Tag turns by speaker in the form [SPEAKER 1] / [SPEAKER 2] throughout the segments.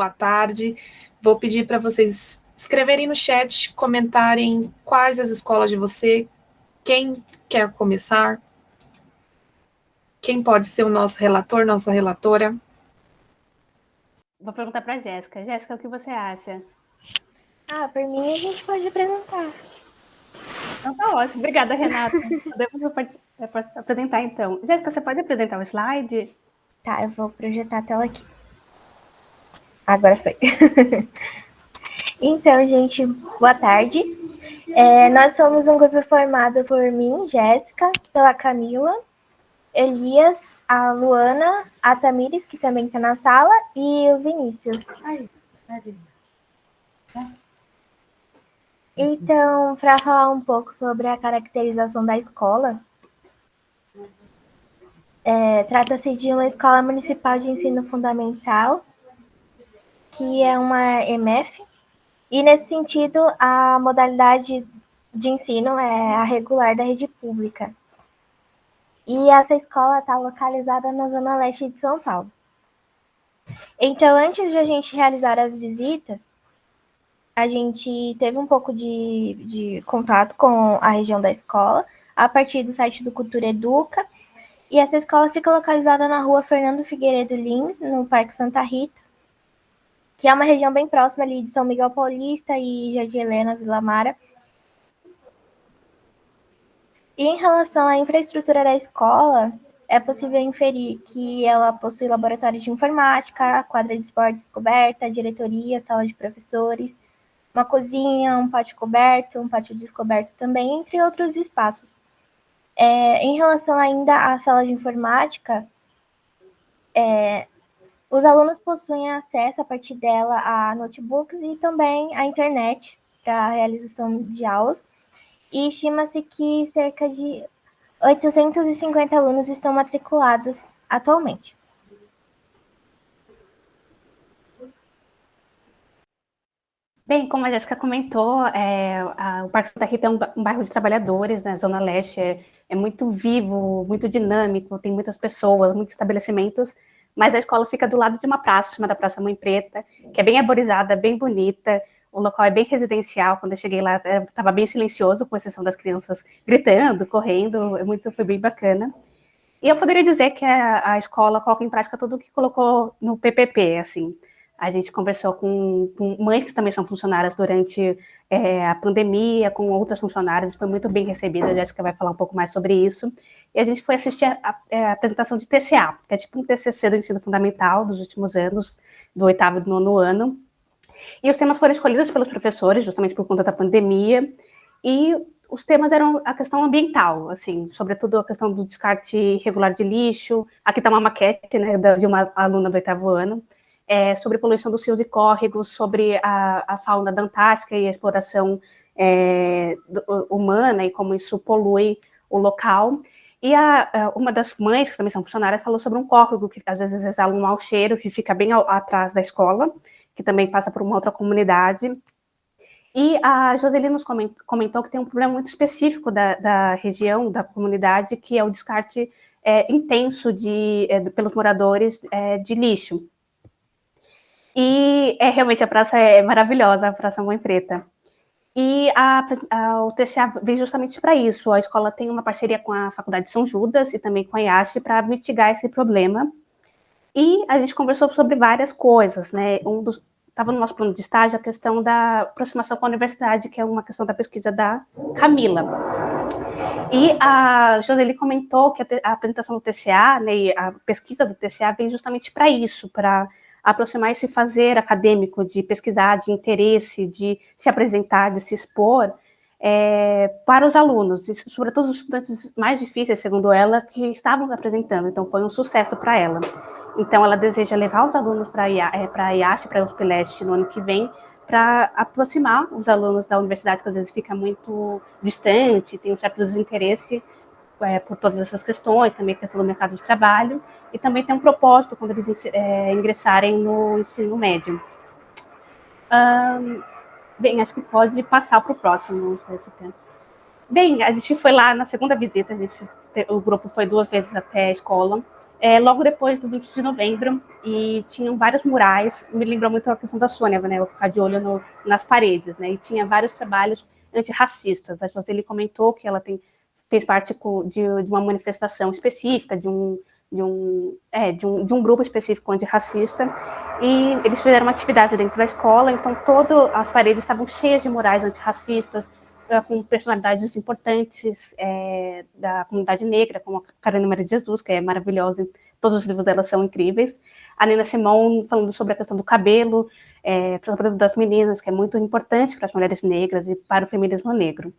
[SPEAKER 1] boa tarde. Vou pedir para vocês escreverem no chat, comentarem quais as escolas de você, quem quer começar, quem pode ser o nosso relator, nossa relatora.
[SPEAKER 2] Vou perguntar para a Jéssica. Jéssica, o que você acha?
[SPEAKER 3] Por mim a gente pode apresentar.
[SPEAKER 2] Então tá ótimo. Obrigada, Renata. Podemos apresentar então. Jéssica, você pode apresentar o slide?
[SPEAKER 3] Tá, eu vou projetar a tela aqui. Agora foi. Então, gente, boa tarde. Nós somos um grupo formado por mim, Jéssica, pela Camila, Elias, a Luana, a Tamires, que também está na sala, e o Vinícius. Então, para falar um pouco sobre a caracterização da escola, trata-se de uma escola municipal de ensino fundamental, que é uma EMF, e nesse sentido, a modalidade de ensino é a regular da rede pública. E essa escola está localizada na Zona Leste de São Paulo. Então, antes de a gente realizar as visitas, a gente teve um pouco de contato com a região da escola, a partir do site do Cultura Educa, e essa escola fica localizada na rua Fernando Figueiredo Lins, no Parque Santa Rita, que é uma região bem próxima ali de São Miguel Paulista e Jardim Helena, Vila Mara. E em relação à infraestrutura da escola, é possível inferir que ela possui laboratório de informática, quadra de esportes coberta, diretoria, sala de professores, uma cozinha, um pátio coberto, um pátio descoberto também, entre outros espaços. Em relação ainda à sala de informática, os alunos possuem acesso a partir dela a notebooks e também à internet para a realização de aulas. E estima-se que cerca de 850 alunos estão matriculados atualmente.
[SPEAKER 2] Bem, como a Jéssica comentou, o Parque Santa Rita é um bairro de trabalhadores, né? A Zona Leste é muito vivo, muito dinâmico, tem muitas pessoas, muitos estabelecimentos, mas a escola fica do lado de uma praça, chamada Praça Mãe Preta, que é bem arborizada, bem bonita, o local é bem residencial. Quando eu cheguei lá, estava bem silencioso, com exceção das crianças gritando, correndo, foi bem bacana. E eu poderia dizer que a escola coloca em prática tudo o que colocou no PPP, assim. A gente conversou com mães que também são funcionárias durante a pandemia, com outras funcionárias, foi muito bem recebida, a Jéssica vai falar um pouco mais sobre isso. E a gente foi assistir a apresentação de TCA, que é tipo um TCC do ensino fundamental dos últimos anos, do 8º e do 9º ano. E os temas foram escolhidos pelos professores, justamente por conta da pandemia, e os temas eram a questão ambiental, assim, sobretudo a questão do descarte irregular de lixo. Aqui está uma maquete, né, de uma aluna do 8º ano, sobre poluição dos rios e córregos, sobre a fauna da Antártica e a exploração humana e como isso polui o local. E uma das mães, que também são funcionárias, falou sobre um córrego que às vezes exala um mau cheiro, que fica bem atrás da escola, que também passa por uma outra comunidade. E a Joseli nos comentou que tem um problema muito específico da região, da comunidade, que é o descarte intenso pelos moradores de lixo. E realmente a praça é maravilhosa, a Praça Mãe Preta. E o TCA vem justamente para isso. A escola tem uma parceria com a Faculdade de São Judas e também com a IASH para mitigar esse problema. E a gente conversou sobre várias coisas, né? Estava no nosso plano de estágio a questão da aproximação com a universidade, que é uma questão da pesquisa da Camila. E a Joseli comentou que a apresentação do TCA, né, e a pesquisa do TCA vem justamente para isso, para aproximar esse fazer acadêmico de pesquisar, de interesse, de se apresentar, de se expor para os alunos, e sobretudo os estudantes mais difíceis, segundo ela, que estavam se apresentando. Então, foi um sucesso para ela. Então, ela deseja levar os alunos para a IASH, para a USP Leste, no ano que vem, para aproximar os alunos da universidade, que às vezes fica muito distante, tem um certo desinteresse por todas essas questões, também a questão do mercado de trabalho, e também tem um propósito quando eles ingressarem no ensino médio. Bem, acho que pode passar para o próximo. Bem, a gente foi lá na segunda visita, o grupo foi 2 vezes até a escola. logo depois do 20 de novembro, e tinham vários murais, me lembrou muito a questão da Sônia, né, eu ficar de olho nas paredes, né, e tinha vários trabalhos antirracistas. A Joseli comentou que ela fez parte de uma manifestação específica, de um grupo específico antirracista, e eles fizeram uma atividade dentro da escola, então todas as paredes estavam cheias de murais antirracistas, com personalidades importantes da comunidade negra, como a Carolina Maria de Jesus, que é maravilhosa, todos os livros dela são incríveis. A Nina Simone falando sobre a questão do cabelo, das meninas, que é muito importante para as mulheres negras e para o feminismo negro.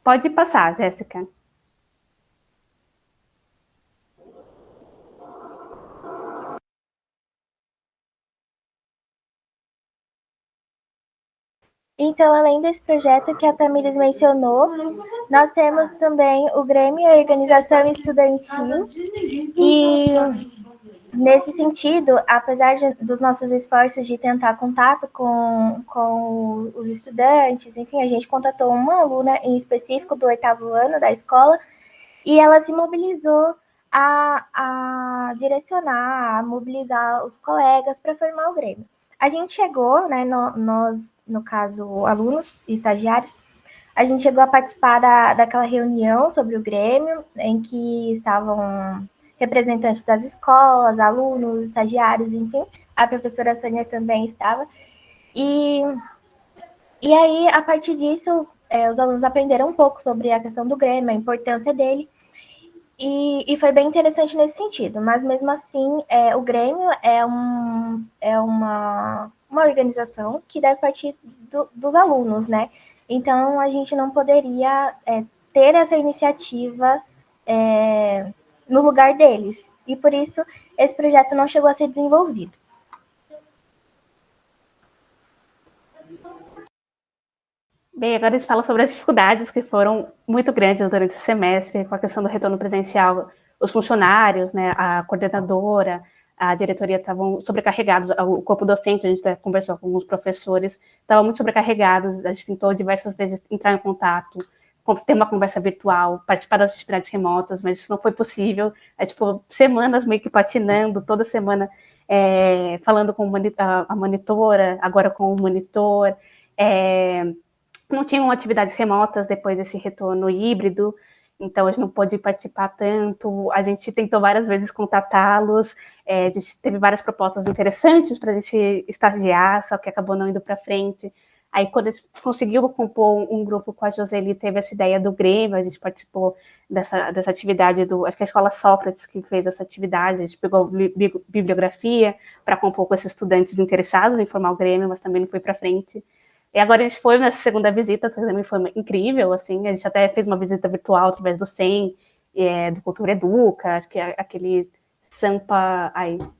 [SPEAKER 2] Pode passar, Jéssica.
[SPEAKER 3] Então, além desse projeto que a Tamires mencionou, nós temos também o Grêmio e a Organização Estudantil. E, nesse sentido, apesar dos nossos esforços de tentar contato com os estudantes, enfim, a gente contatou uma aluna em específico do 8º ano da escola, e ela se mobilizou a direcionar, a mobilizar os colegas para formar o Grêmio. A gente chegou, né, nós, no caso, alunos e estagiários, a gente chegou a participar daquela reunião sobre o Grêmio, em que estavam representantes das escolas, alunos, estagiários, enfim, a professora Sônia também estava. E aí, a partir disso, os alunos aprenderam um pouco sobre a questão do Grêmio, a importância dele, e foi bem interessante nesse sentido, mas mesmo assim, o Grêmio é uma organização que deve partir dos alunos, né? Então, a gente não poderia ter essa iniciativa no lugar deles, e por isso esse projeto não chegou a ser desenvolvido.
[SPEAKER 2] Bem, agora eles falam sobre as dificuldades que foram muito grandes durante o semestre, com a questão do retorno presencial. Os funcionários, né, a coordenadora, a diretoria estavam sobrecarregados, o corpo docente, a gente conversou com alguns professores, estavam muito sobrecarregados, a gente tentou diversas vezes entrar em contato, ter uma conversa virtual, participar das atividades remotas, mas isso não foi possível. A gente ficou semanas meio que patinando, toda semana falando com a monitora, agora com o monitor, não tinham atividades remotas depois desse retorno híbrido, então a gente não pôde participar tanto. A gente tentou várias vezes contatá-los, a gente teve várias propostas interessantes para a gente estagiar, só que acabou não indo para frente. Aí, quando a gente conseguiu compor um grupo com a Joseli, teve essa ideia do Grêmio, a gente participou dessa atividade acho que a Escola Sócrates que fez essa atividade, a gente pegou bibliografia para compor com esses estudantes interessados em formar o Grêmio, mas também não foi para frente. E agora a gente foi nessa segunda visita, que também foi incrível, assim, a gente até fez uma visita virtual através do SEM, do Cultura Educa, acho que é aquele Sampa,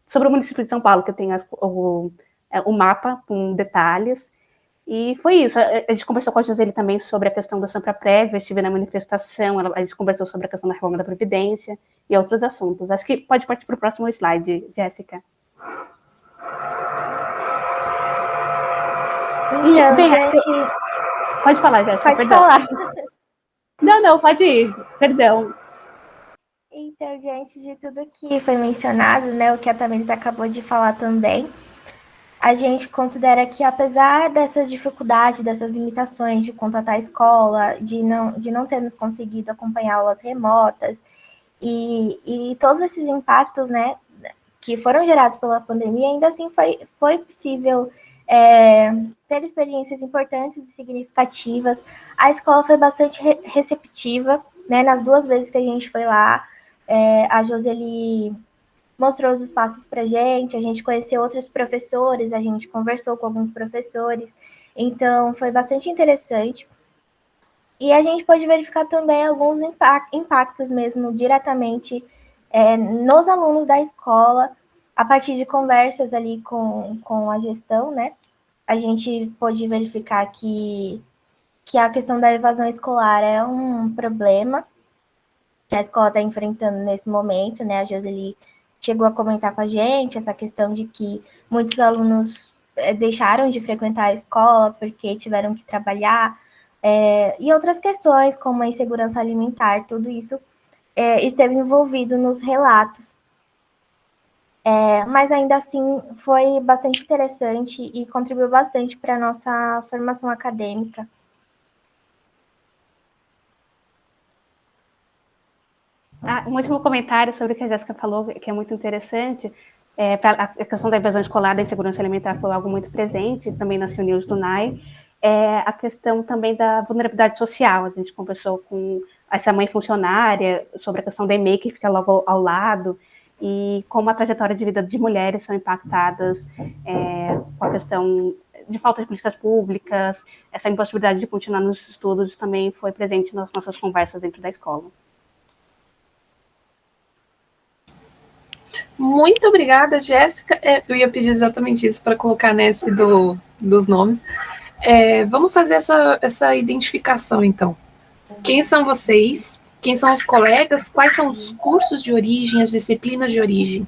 [SPEAKER 2] sobre o município de São Paulo, que tem o mapa com detalhes, e foi isso. A gente conversou com a Joseli também sobre a questão da Sampa Prévia, estive na manifestação, a gente conversou sobre a questão da reforma da Previdência e outros assuntos. Acho que pode partir para o próximo slide, Jéssica.
[SPEAKER 3] Então, bem, gente...
[SPEAKER 2] Pode falar, Jéssica.
[SPEAKER 3] Pode falar.
[SPEAKER 2] Não, pode ir. Perdão.
[SPEAKER 3] Então, diante de tudo que foi mencionado, né, o que a Tamires acabou de falar também, a gente considera que, apesar dessas dificuldades, dessas limitações de contatar a escola, de não termos conseguido acompanhar aulas remotas, e todos esses impactos, né, que foram gerados pela pandemia, ainda assim foi possível ter experiências importantes e significativas. A escola foi bastante receptiva, né, nas 2 vezes que a gente foi lá. A Joseli mostrou os espaços para a gente conheceu outros professores, a gente conversou com alguns professores, então foi bastante interessante. E a gente pode verificar também alguns impactos mesmo diretamente nos alunos da escola, a partir de conversas ali com a gestão, né? A gente pôde verificar que a questão da evasão escolar é um problema que a escola está enfrentando nesse momento, né? A Joseli chegou a comentar com a gente essa questão de que muitos alunos deixaram de frequentar a escola porque tiveram que trabalhar, e outras questões, como a insegurança alimentar, tudo isso esteve envolvido nos relatos. Mas ainda assim foi bastante interessante e contribuiu bastante para a nossa formação acadêmica.
[SPEAKER 2] Um último comentário sobre o que a Jéssica falou, que é muito interessante. A questão da evasão escolar, da insegurança alimentar foi algo muito presente também nas reuniões do NAI. A questão também da vulnerabilidade social. A gente conversou com essa mãe funcionária sobre a questão da EMEI, que fica logo ao lado, e como a trajetória de vida de mulheres são impactadas com a questão de falta de políticas públicas. Essa impossibilidade de continuar nos estudos também foi presente nas nossas conversas dentro da escola.
[SPEAKER 1] Muito obrigada, Jéssica. Eu ia pedir exatamente isso para colocar nesse dos nomes. Vamos fazer essa identificação, então. Quem são vocês? Quem são os colegas? Quais são os cursos de origem, as disciplinas de origem?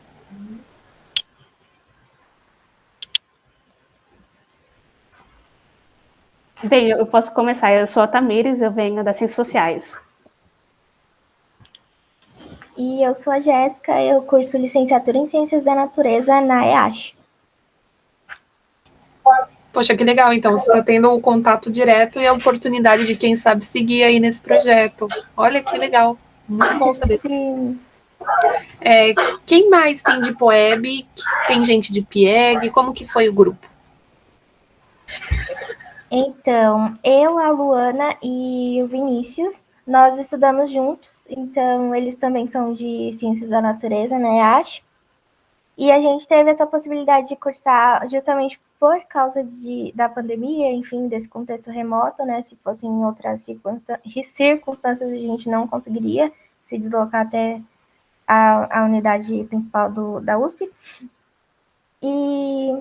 [SPEAKER 2] Bem, eu posso começar. Eu sou a Tamires, eu venho das Ciências Sociais.
[SPEAKER 3] E eu sou a Jéssica, eu curso licenciatura em Ciências da Natureza na EASH.
[SPEAKER 1] Poxa, que legal, então, você está tendo o contato direto e a oportunidade de, quem sabe, seguir aí nesse projeto. Olha que legal, muito bom saber.
[SPEAKER 3] Sim.
[SPEAKER 1] Quem mais tem de POEB? Tem gente de PIEG? Como que foi o grupo?
[SPEAKER 3] Então, eu, a Luana e o Vinícius, nós estudamos juntos, então eles também são de Ciências da Natureza, né, acho. E a gente teve essa possibilidade de cursar justamente por causa da pandemia, enfim, desse contexto remoto, né, se fossem em outras circunstâncias a gente não conseguiria se deslocar até a unidade principal da USP. E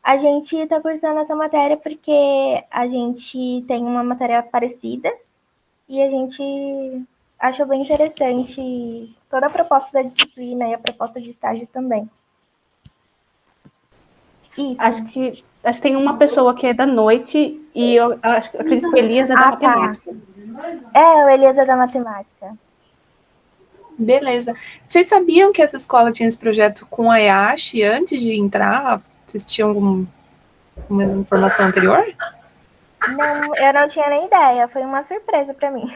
[SPEAKER 3] a gente está cursando essa matéria porque a gente tem uma matéria parecida e a gente achou bem interessante toda a proposta da disciplina e a proposta de estágio também. Isso.
[SPEAKER 2] Acho que tem uma pessoa que é da noite e eu acredito que o Elias é da matemática.
[SPEAKER 3] O Elias é da matemática.
[SPEAKER 1] Beleza. Vocês sabiam que essa escola tinha esse projeto com a EASH antes de entrar? Vocês tinham alguma informação anterior?
[SPEAKER 3] Não, eu não tinha nem ideia. Foi uma surpresa para mim.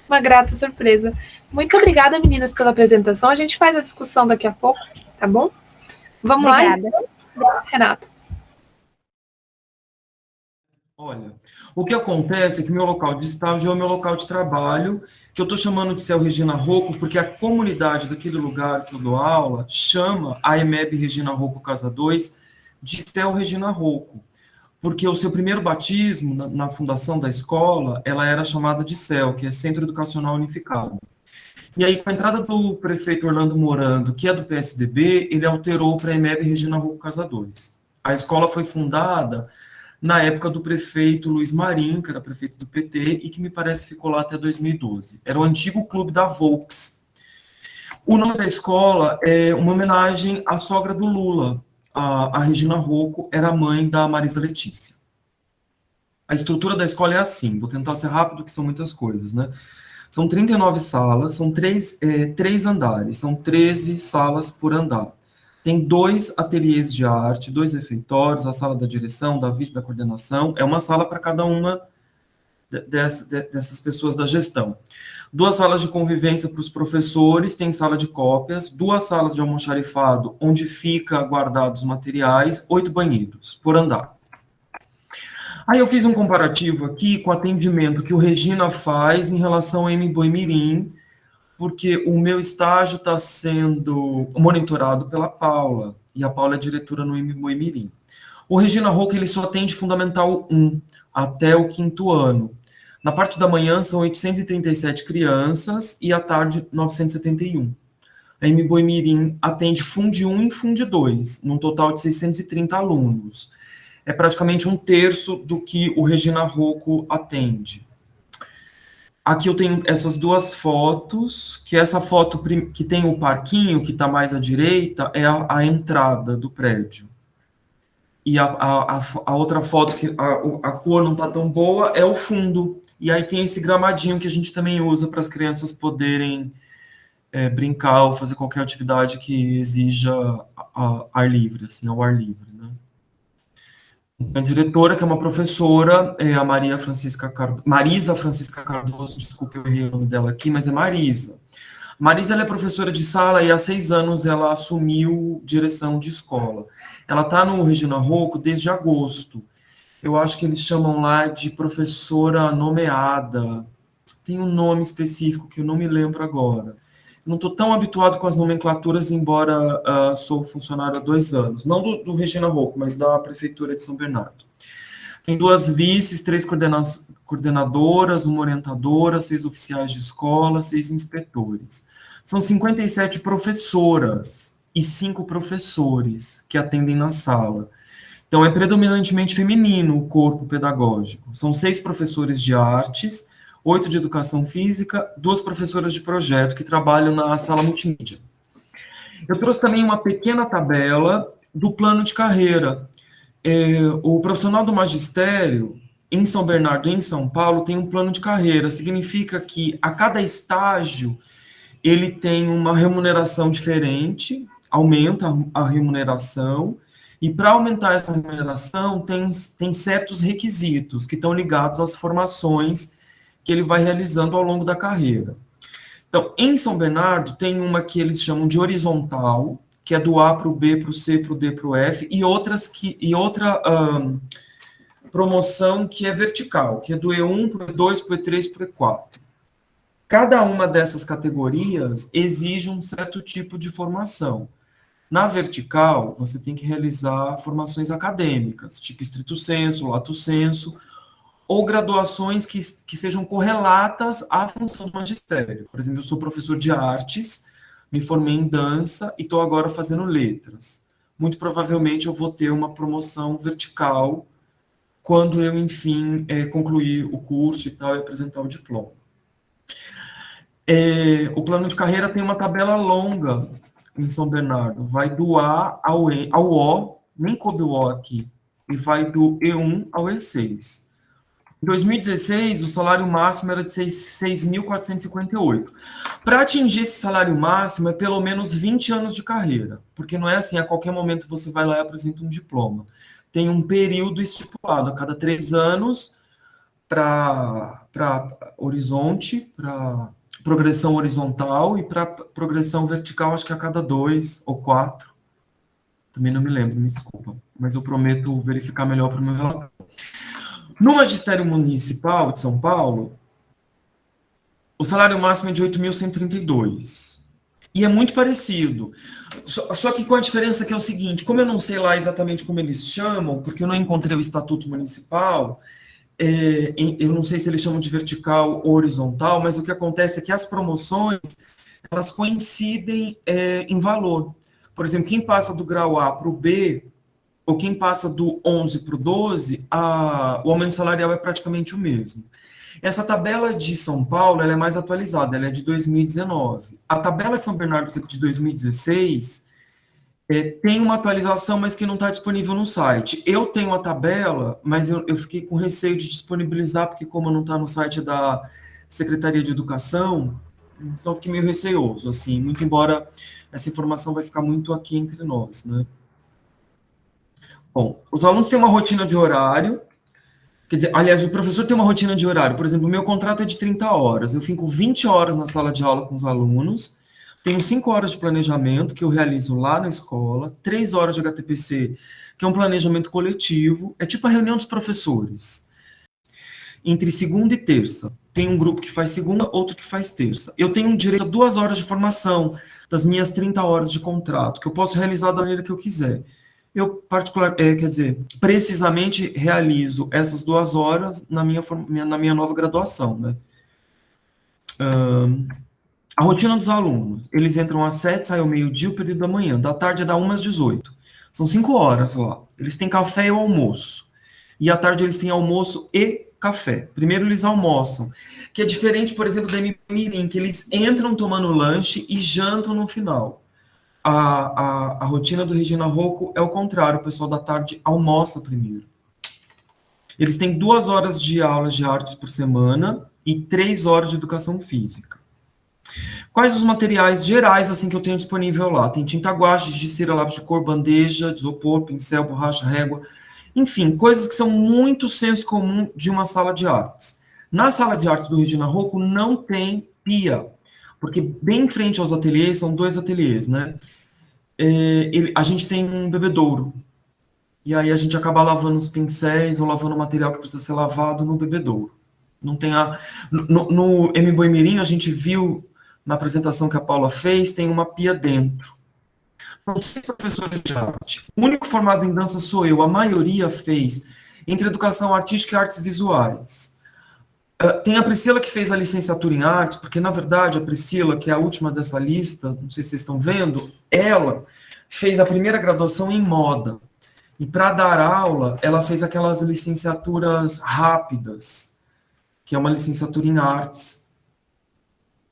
[SPEAKER 1] Uma grata surpresa. Muito obrigada, meninas, pela apresentação. A gente faz a discussão daqui a pouco, tá bom? Vamos
[SPEAKER 2] Obrigada.
[SPEAKER 1] lá, Renato.
[SPEAKER 4] Olha, o que acontece é que meu local de estágio é o meu local de trabalho, que eu estou chamando de CEL Regina Rocco, porque a comunidade daquele lugar que eu dou aula chama a EMEB Regina Rocco Casa 2 de CEL Regina Rocco, porque o seu primeiro batismo na fundação da escola, ela era chamada de CEL, que é Centro Educacional Unificado. E aí, com a entrada do prefeito Orlando Morando, que é do PSDB, ele alterou para a EMEB Regina Rocco Casa 2. A escola foi fundada na época do prefeito Luiz Marinho, que era prefeito do PT, e que me parece ficou lá até 2012. Era o antigo clube da Volks. O nome da escola é uma homenagem à sogra do Lula. A Regina Rocco era a mãe da Marisa Letícia. A estrutura da escola é assim, vou tentar ser rápido, que são muitas coisas, né? São 39 salas, são três andares, são 13 salas por andar. Tem 2 ateliês de arte, 2 refeitórios, a sala da direção, da vice, da coordenação, é uma sala para cada uma dessas pessoas da gestão. 2 salas de convivência para os professores, tem sala de cópias, 2 salas de almoxarifado, onde fica guardados os materiais, 8 banheiros por andar. Aí eu fiz um comparativo aqui com o atendimento que o Regina faz em relação ao Boimirim, porque o meu estágio está sendo monitorado pela Paula, e a Paula é diretora no Boimirim. O Regina Rocco, ele só atende Fundamental 1, até o 5º ano. Na parte da manhã são 837 crianças, e à tarde 971. A Boimirim atende Fund 1 e Fund 2, num total de 630 alunos. É praticamente 1/3 do que o Regina Rocco atende. Aqui eu tenho essas 2 fotos, que essa foto que tem o parquinho, que está mais à direita, é a entrada do prédio. E a outra foto, que a cor não está tão boa, é o fundo. E aí tem esse gramadinho que a gente também usa para as crianças poderem brincar ou fazer qualquer atividade que exija ar livre, assim, ao ar livre, né? A diretora, que é uma professora, é a Marisa Francisca Cardoso, desculpe, eu errei o nome dela aqui, mas é Marisa. Marisa, ela é professora de sala e há 6 anos ela assumiu direção de escola. Ela está no Regina Rocco desde agosto. Eu acho que eles chamam lá de professora nomeada. Tem um nome específico que eu não me lembro agora. Não estou tão habituado com as nomenclaturas, embora sou funcionário há 2 anos. Não do Regina Rocco, mas da Prefeitura de São Bernardo. Tem 2 vices, 3 coordenadoras, 1 orientadora, 6 oficiais de escola, 6 inspetores. São 57 professoras e 5 professores que atendem na sala. Então, é predominantemente feminino o corpo pedagógico. São 6 professores de artes, 8 de educação física, 2 professoras de projeto que trabalham na sala multimídia. Eu trouxe também uma pequena tabela do plano de carreira. O profissional do magistério, em São Bernardo e em São Paulo, tem um plano de carreira. Significa que a cada estágio ele tem uma remuneração diferente, aumenta a remuneração, e para aumentar essa remuneração tem certos requisitos que estão ligados às formações que ele vai realizando ao longo da carreira. Então, em São Bernardo, tem uma que eles chamam de horizontal, que é do A para o B, para o C, para o D, para o F, e outra promoção que é vertical, que é do E1 para o E2, para o E3, para o E4. Cada uma dessas categorias exige um certo tipo de formação. Na vertical, você tem que realizar formações acadêmicas, tipo estrito sensu, lato sensu, ou graduações que sejam correlatas à função do magistério. Por exemplo, eu sou professor de artes, me formei em dança e estou agora fazendo letras. Muito provavelmente eu vou ter uma promoção vertical quando eu, enfim, concluir o curso e tal, e apresentar o diploma. O plano de carreira tem uma tabela longa em São Bernardo. Vai do A ao O, nem coube o O aqui, e vai do E1 ao E6. Em 2016, o salário máximo era de 6.458. Para atingir esse salário máximo, é pelo menos 20 anos de carreira, porque não é assim, a qualquer momento você vai lá e apresenta um diploma. Tem um período estipulado, a cada 3 anos, para horizonte, para progressão horizontal, e para progressão vertical, acho que a cada 2 ou 4. Também não me lembro, me desculpa, mas eu prometo verificar melhor para o meu relatório. No Magistério Municipal de São Paulo, o salário máximo é de 8.132. E é muito parecido. Só que com a diferença que é o seguinte, como eu não sei lá exatamente como eles chamam, porque eu não encontrei o Estatuto Municipal, eu não sei se eles chamam de vertical ou horizontal, mas o que acontece é que as promoções, elas coincidem em valor. Por exemplo, quem passa do grau A para o B, ou quem passa do 11 para o 12, o aumento salarial é praticamente o mesmo. Essa tabela de São Paulo, ela é mais atualizada, ela é de 2019. A tabela de São Bernardo, que é de 2016, tem uma atualização, mas que não está disponível no site. Eu tenho a tabela, mas eu fiquei com receio de disponibilizar, porque como não está no site da Secretaria de Educação, então fiquei meio receoso, assim, muito embora essa informação vai ficar muito aqui entre nós, né? Bom, os alunos têm uma rotina de horário, quer dizer, aliás, o professor tem uma rotina de horário. Por exemplo, o meu contrato é de 30 horas, eu fico 20 horas na sala de aula com os alunos, tenho 5 horas de planejamento, que eu realizo lá na escola, 3 horas de HTPC, que é um planejamento coletivo, é tipo a reunião dos professores. Entre segunda e terça, tem um grupo que faz segunda, outro que faz terça. Eu tenho direito a 2 horas de formação das minhas 30 horas de contrato, que eu posso realizar da maneira que eu quiser. Eu, precisamente realizo essas 2 horas na minha nova graduação, né? A rotina dos alunos, eles entram às 7, saem ao meio-dia, o período da manhã, da tarde é da 1 às 18. São 5 horas lá. Eles têm café e o almoço. E à tarde eles têm almoço e café. Primeiro eles almoçam, que é diferente, por exemplo, da Mirim, que eles entram tomando lanche e jantam no final. A rotina do Regina Rocco é o contrário, o pessoal da tarde almoça primeiro. Eles têm 2 horas de aulas de artes por semana e 3 horas de educação física. Quais os materiais gerais assim que eu tenho disponível lá? Tem tinta guache, giz de cera, lápis de cor, bandeja, de isopor, pincel, borracha, régua, enfim, coisas que são muito senso comum de uma sala de artes. Na sala de arte do Regina Rocco não tem pia, porque bem em frente aos ateliês, são 2 ateliês, né? A gente tem um bebedouro, e aí a gente acaba lavando os pincéis ou lavando o material que precisa ser lavado no bebedouro. Não tem no M. Boimirim, a gente viu na apresentação que a Paula fez, tem uma pia dentro. Não sei professores de arte. O único formado em dança sou eu. A maioria fez entre educação artística e artes visuais. Tem a Priscila que fez a licenciatura em artes, porque, na verdade, a Priscila, que é a última dessa lista, não sei se vocês estão vendo, ela fez a primeira graduação em moda. E, para dar aula, ela fez aquelas licenciaturas rápidas, que é uma licenciatura em artes,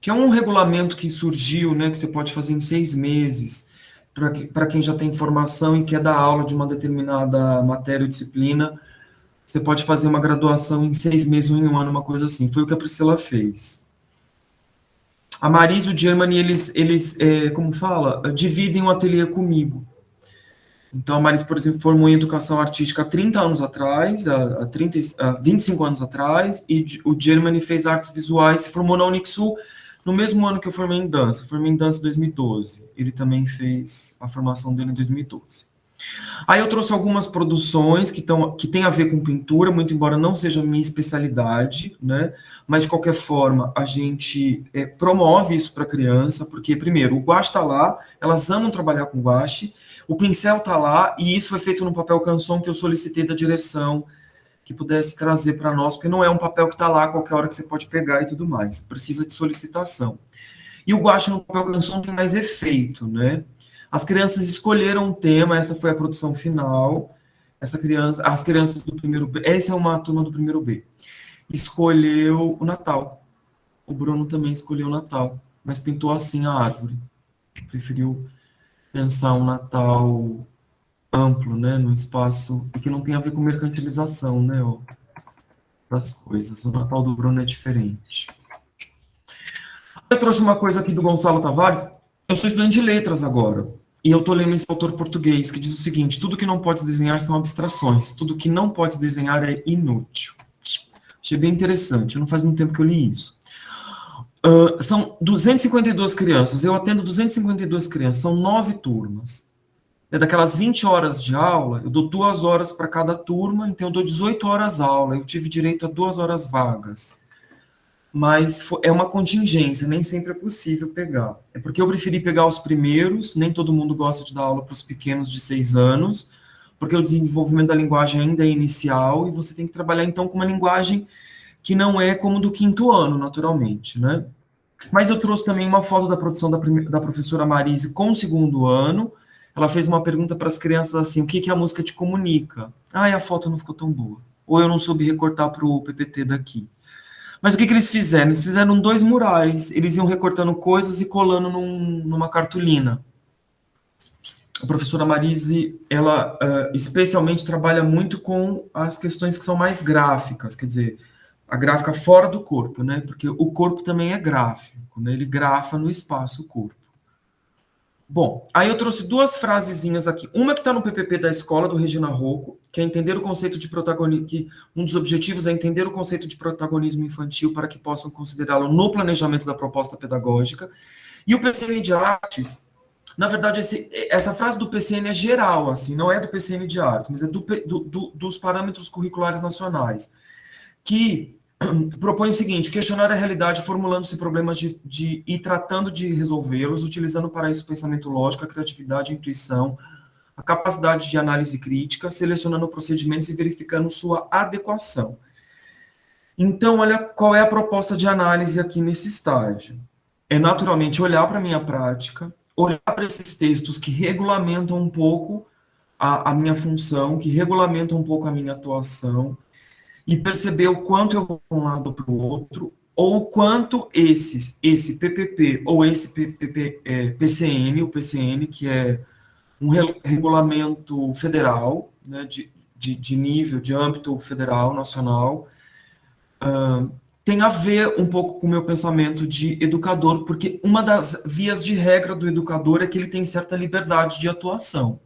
[SPEAKER 4] que é um regulamento que surgiu, né, que você pode fazer em 6 meses, para quem já tem formação e quer dar aula de uma determinada matéria ou disciplina, você pode fazer uma graduação em 6 meses ou em 1 ano, uma coisa assim. Foi o que a Priscila fez. A Marisa e o Germany, eles como fala, dividem o ateliê comigo. Então, a Marisa, por exemplo, formou em educação artística há 30 anos atrás, há 25 anos atrás, e o Germany fez artes visuais, se formou na Unixul no mesmo ano que eu formei em dança. Eu formei em dança em 2012. Ele também fez a formação dele em 2012. Aí eu trouxe algumas produções que têm a ver com pintura, muito embora não seja a minha especialidade, né? Mas, de qualquer forma, a gente promove isso para a criança, porque, primeiro, o guache está lá, elas amam trabalhar com guache, o pincel está lá, e isso foi feito no papel canson que eu solicitei da direção que pudesse trazer para nós, porque não é um papel que está lá a qualquer hora que você pode pegar e tudo mais, precisa de solicitação. E o guache no papel canson tem mais efeito, né? As crianças escolheram um tema, essa foi a produção final, as crianças do primeiro B, essa é uma turma do primeiro B, escolheu o Natal. O Bruno também escolheu o Natal, mas pintou assim a árvore. Preferiu pensar um Natal amplo, né, no espaço, e que não tem a ver com mercantilização, né, das coisas. O Natal do Bruno é diferente. Eu trouxe uma coisa aqui do Gonçalo Tavares. Eu sou estudante de letras agora, e eu estou lendo esse autor português, que diz o seguinte: tudo que não podes desenhar são abstrações, tudo que não podes desenhar é inútil. Achei bem interessante, não faz muito tempo que eu li isso. São 252 crianças, eu atendo 252 crianças, são 9 turmas. Daquelas 20 horas de aula, eu dou 2 horas para cada turma, então eu dou 18 horas aula, eu tive direito a 2 horas vagas. Mas é uma contingência, nem sempre é possível pegar. É porque eu preferi pegar os primeiros, nem todo mundo gosta de dar aula para os pequenos de 6 anos, porque o desenvolvimento da linguagem ainda é inicial, e você tem que trabalhar, então, com uma linguagem que não é como do 5º ano, naturalmente, né? Mas eu trouxe também uma foto da produção da professora Marise com o 2º ano. Ela fez uma pergunta para as crianças assim: o que a música te comunica? Ah, e a foto não ficou tão boa. Ou eu não soube recortar para o PPT daqui. Mas o que eles fizeram? Eles fizeram 2 murais. Eles iam recortando coisas e colando numa cartolina. A professora Marise, ela especialmente trabalha muito com as questões que são mais gráficas, quer dizer, a gráfica fora do corpo, né? Porque o corpo também é gráfico, né? Ele grafa no espaço o corpo. Bom, aí eu trouxe 2 frasezinhas aqui. Uma que está no PPP da escola, do Regina Rocco, que é entender o conceito de protagonismo, que um dos objetivos é entender o conceito de protagonismo infantil para que possam considerá-lo no planejamento da proposta pedagógica. E o PCN de Artes, na verdade, essa frase do PCN é geral, assim, não é do PCN de Artes, mas é dos parâmetros curriculares nacionais, que propõe o seguinte: questionar a realidade formulando-se problemas e tratando de resolvê-los, utilizando para isso o pensamento lógico, a criatividade, a intuição, a capacidade de análise crítica, selecionando procedimentos e verificando sua adequação. Então, olha qual é a proposta de análise aqui nesse estágio. É naturalmente olhar para a minha prática, olhar para esses textos que regulamentam um pouco a minha função, que regulamentam um pouco a minha atuação, e perceber o quanto eu vou para um lado ou para o outro, ou o quanto esse PPP ou esse PCN, o PCN, que é um regulamento federal, né, de nível, de âmbito federal, nacional, tem a ver um pouco com o meu pensamento de educador, porque uma das vias de regra do educador é que ele tem certa liberdade de atuação.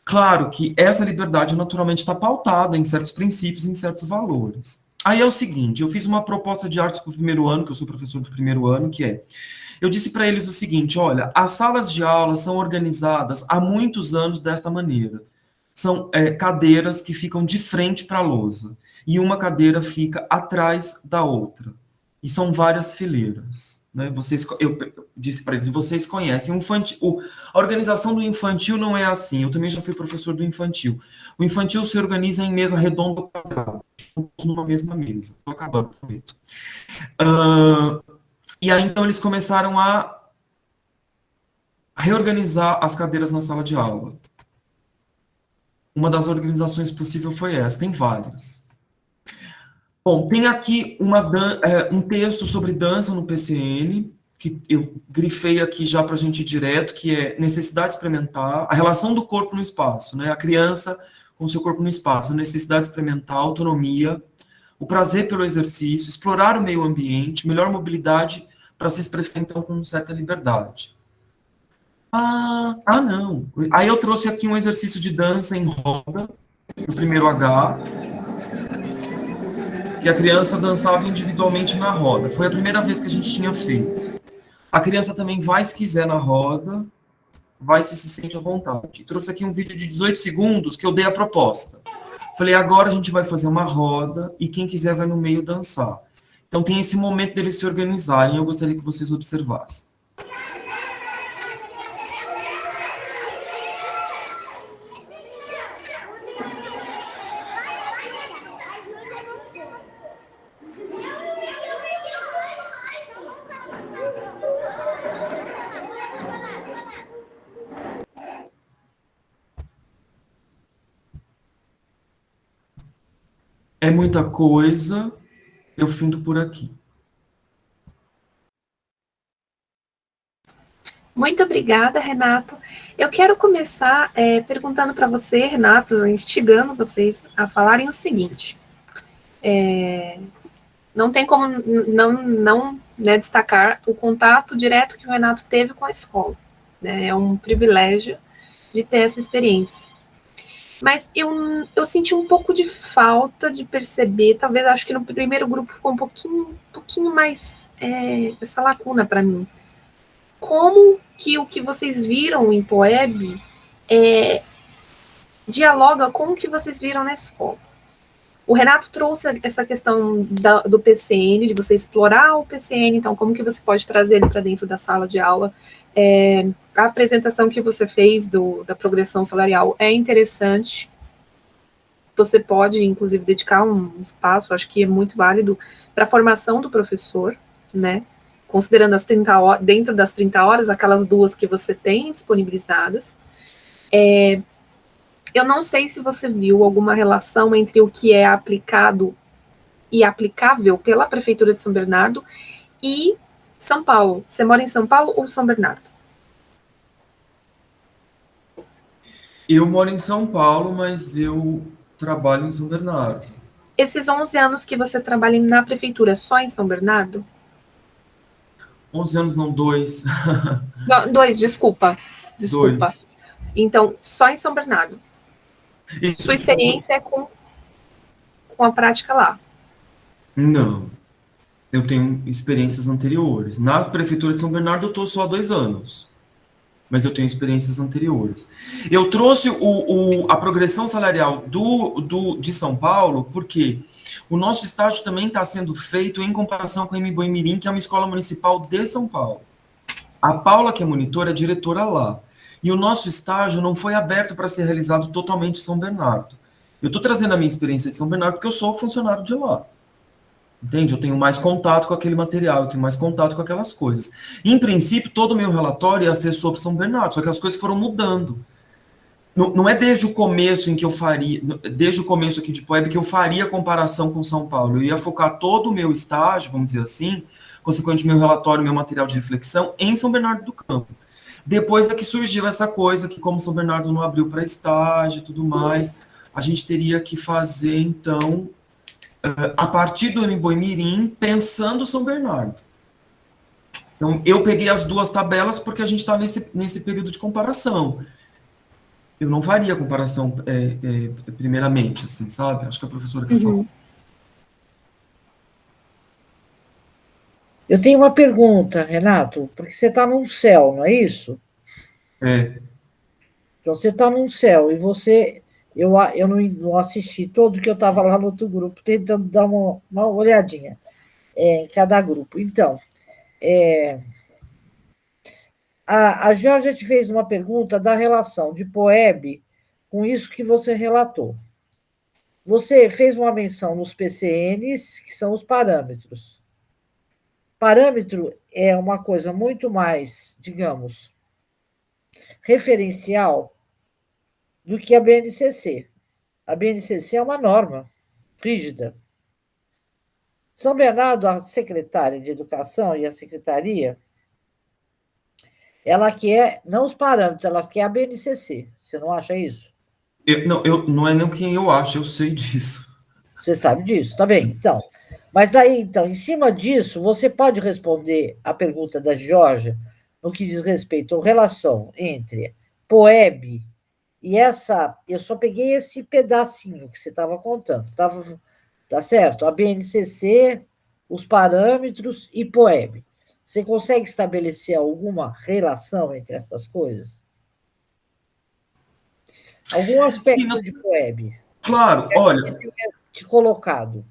[SPEAKER 4] Claro que essa liberdade naturalmente está pautada em certos princípios, em certos valores. Aí é o seguinte, eu fiz uma proposta de artes para o primeiro ano, que eu sou professor do primeiro ano, que é, eu disse para eles o seguinte, olha, as salas de aula são organizadas há muitos anos desta maneira. São cadeiras que ficam de frente para a lousa, e uma cadeira fica atrás da outra. E são várias fileiras. Né? Eu disse para eles, vocês conhecem, a organização do infantil não é assim, eu também já fui professor do infantil. O infantil se organiza em mesa redonda ou quadrada, numa mesma mesa. Estou acabando, prometo. E aí, então, eles começaram a reorganizar as cadeiras na sala de aula. Uma das organizações possíveis foi essa, tem várias. Bom, tem aqui um texto sobre dança no PCN, que eu grifei aqui já para a gente ir direto, que é necessidade experimentar, a relação do corpo no espaço, né? A criança com o seu corpo no espaço, necessidade experimentar, autonomia, o prazer pelo exercício, explorar o meio ambiente, melhor mobilidade para se expressar, então, com certa liberdade. Não. Aí eu trouxe aqui um exercício de dança em roda, no primeiro H, que a criança dançava individualmente na roda. Foi a primeira vez que a gente tinha feito. A criança também vai, se quiser, na roda, vai se sente à vontade. Trouxe aqui um vídeo de 18 segundos que eu dei a proposta. Falei, agora a gente vai fazer uma roda e quem quiser vai no meio dançar. Então tem esse momento deles se organizarem, eu gostaria que vocês observassem. É muita coisa, eu findo por aqui.
[SPEAKER 1] Muito obrigada, Renato. Eu quero começar perguntando para você, Renato, instigando vocês a falarem o seguinte. Não tem como não destacar o contato direto que o Renato teve com a escola. Né? É um privilégio de ter essa experiência. Mas eu senti um pouco de falta de perceber, talvez acho que no primeiro grupo ficou um pouquinho mais essa lacuna para mim. Como que o que vocês viram em Poeb dialoga com o que vocês viram na escola? O Renato trouxe essa questão do PCN, de você explorar o PCN, então como que você pode trazer ele para dentro da sala de aula. A apresentação que você fez da progressão salarial é interessante. Você pode, inclusive, dedicar um espaço, acho que é muito válido, para a formação do professor, né? Considerando as 30 horas, dentro das 30 horas, aquelas 2 que você tem disponibilizadas. Eu não sei se você viu alguma relação entre o que é aplicado e aplicável pela Prefeitura de São Bernardo e São Paulo. Você mora em São Paulo ou São Bernardo?
[SPEAKER 4] Eu moro em São Paulo, mas eu trabalho em São Bernardo.
[SPEAKER 1] Esses 11 anos que você trabalha na Prefeitura, só em São Bernardo?
[SPEAKER 4] 11 anos, não, 2.
[SPEAKER 1] Não, 2, desculpa.
[SPEAKER 4] 2.
[SPEAKER 1] Então, só em São Bernardo.
[SPEAKER 4] Isso.
[SPEAKER 1] Sua experiência é com a prática lá?
[SPEAKER 4] Não. Eu tenho experiências anteriores. Na Prefeitura de São Bernardo eu estou só há 2 anos. Mas eu tenho experiências anteriores. Eu trouxe a progressão salarial de São Paulo porque o nosso estágio também está sendo feito em comparação com a Mboimirim, que é uma escola municipal de São Paulo. A Paula, que é monitora, é diretora lá. E o nosso estágio não foi aberto para ser realizado totalmente em São Bernardo. Eu estou trazendo a minha experiência de São Bernardo porque eu sou funcionário de lá. Entende? Eu tenho mais contato com aquele material, eu tenho mais contato com aquelas coisas. Em princípio, todo o meu relatório ia ser sobre São Bernardo, só que as coisas foram mudando. Não é desde o começo em que eu faria, desde o começo aqui de Poeb, que eu faria a comparação com São Paulo. Eu ia focar todo o meu estágio, vamos dizer assim, consequentemente meu relatório, meu material de reflexão, em São Bernardo do Campo. Depois é que surgiu essa coisa, que como São Bernardo não abriu para estágio e tudo mais, a gente teria que fazer, então, a partir do Anhembi-Mirim, pensando São Bernardo. Então, eu peguei as duas tabelas porque a gente está nesse período de comparação. Eu não faria a comparação primeiramente, assim, sabe? Acho que a professora quer falar.
[SPEAKER 5] Eu tenho uma pergunta, Renato, porque você está num céu, não é isso?
[SPEAKER 4] É.
[SPEAKER 5] Então, você está num céu e você... Eu não assisti todo, que eu estava lá no outro grupo, tentando dar uma olhadinha em cada grupo. Então, a Georgia te fez uma pergunta da relação de POEB com isso que você relatou. Você fez uma menção nos PCNs, que são os parâmetros. Parâmetro é uma coisa muito mais, digamos, referencial do que a BNCC. A BNCC é uma norma rígida. São Bernardo, a secretária de Educação e a secretaria, ela quer, não os parâmetros, ela quer a BNCC. Você não acha isso?
[SPEAKER 4] Não é nem quem eu acho, eu sei disso.
[SPEAKER 5] Você sabe disso, tá bem. Então, mas daí, então, em cima disso, você pode responder a pergunta da Georgia no que diz respeito à relação entre POEB e essa... Eu só peguei esse pedacinho que você estava contando. Tá certo? A BNCC, os parâmetros e POEB. Você consegue estabelecer alguma relação entre essas coisas? Algum aspecto de POEB?
[SPEAKER 4] Claro, olha...
[SPEAKER 5] Te colocado.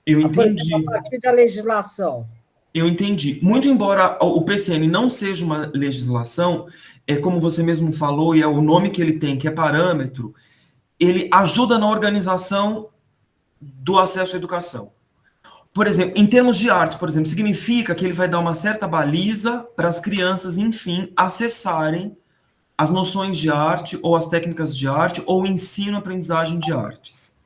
[SPEAKER 4] Eu
[SPEAKER 5] Por exemplo,
[SPEAKER 4] entendi.
[SPEAKER 5] a partir da legislação.
[SPEAKER 4] Eu entendi. Muito embora o PCN não seja uma legislação, como você mesmo falou, e é o nome que ele tem, que é parâmetro, ele ajuda na organização do acesso à educação. Por exemplo, em termos de arte, por exemplo, significa que ele vai dar uma certa baliza para as crianças, enfim, acessarem as noções de arte, ou as técnicas de arte, ou o ensino-aprendizagem de artes.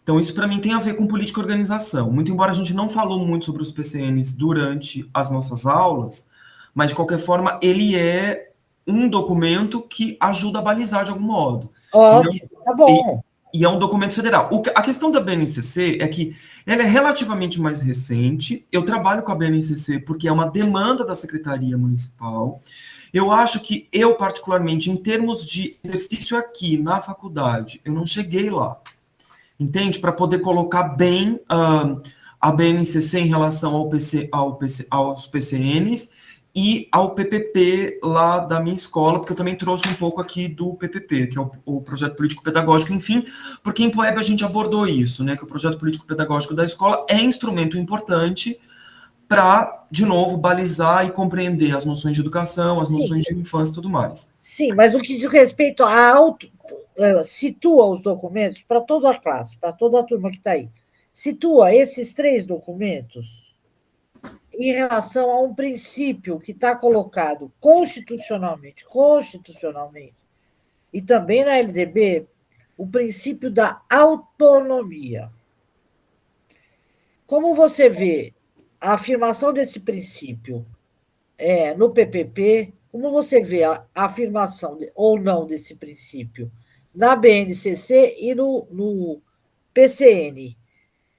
[SPEAKER 4] Então, isso para mim tem a ver com política e organização. Muito embora a gente não falou muito sobre os PCNs durante as nossas aulas, mas, de qualquer forma, ele é um documento que ajuda a balizar de algum modo.
[SPEAKER 5] Ótimo, tá bom.
[SPEAKER 4] E é um documento federal. A questão da BNCC é que ela é relativamente mais recente. Eu trabalho com a BNCC porque é uma demanda da Secretaria Municipal. Eu acho que eu, particularmente, em termos de exercício aqui na faculdade, eu não cheguei lá. Entende? Para poder colocar bem a BNCC em relação aos PCNs e ao PPP lá da minha escola, porque eu também trouxe um pouco aqui do PPP, que é o Projeto Político Pedagógico, enfim, porque em POEB a gente abordou isso, né, que o Projeto Político Pedagógico da escola é instrumento importante para, de novo, balizar e compreender as noções de educação, as noções de infância e tudo mais.
[SPEAKER 5] Sim, mas o que diz respeito situa os documentos para toda a classe, para toda a turma que está aí. Situa esses 3 documentos em relação a um princípio que está colocado constitucionalmente, e também na LDB, o princípio da autonomia. Como você vê a afirmação desse princípio no PPP, como você vê a afirmação ou não desse princípio na BNCC e no PCN,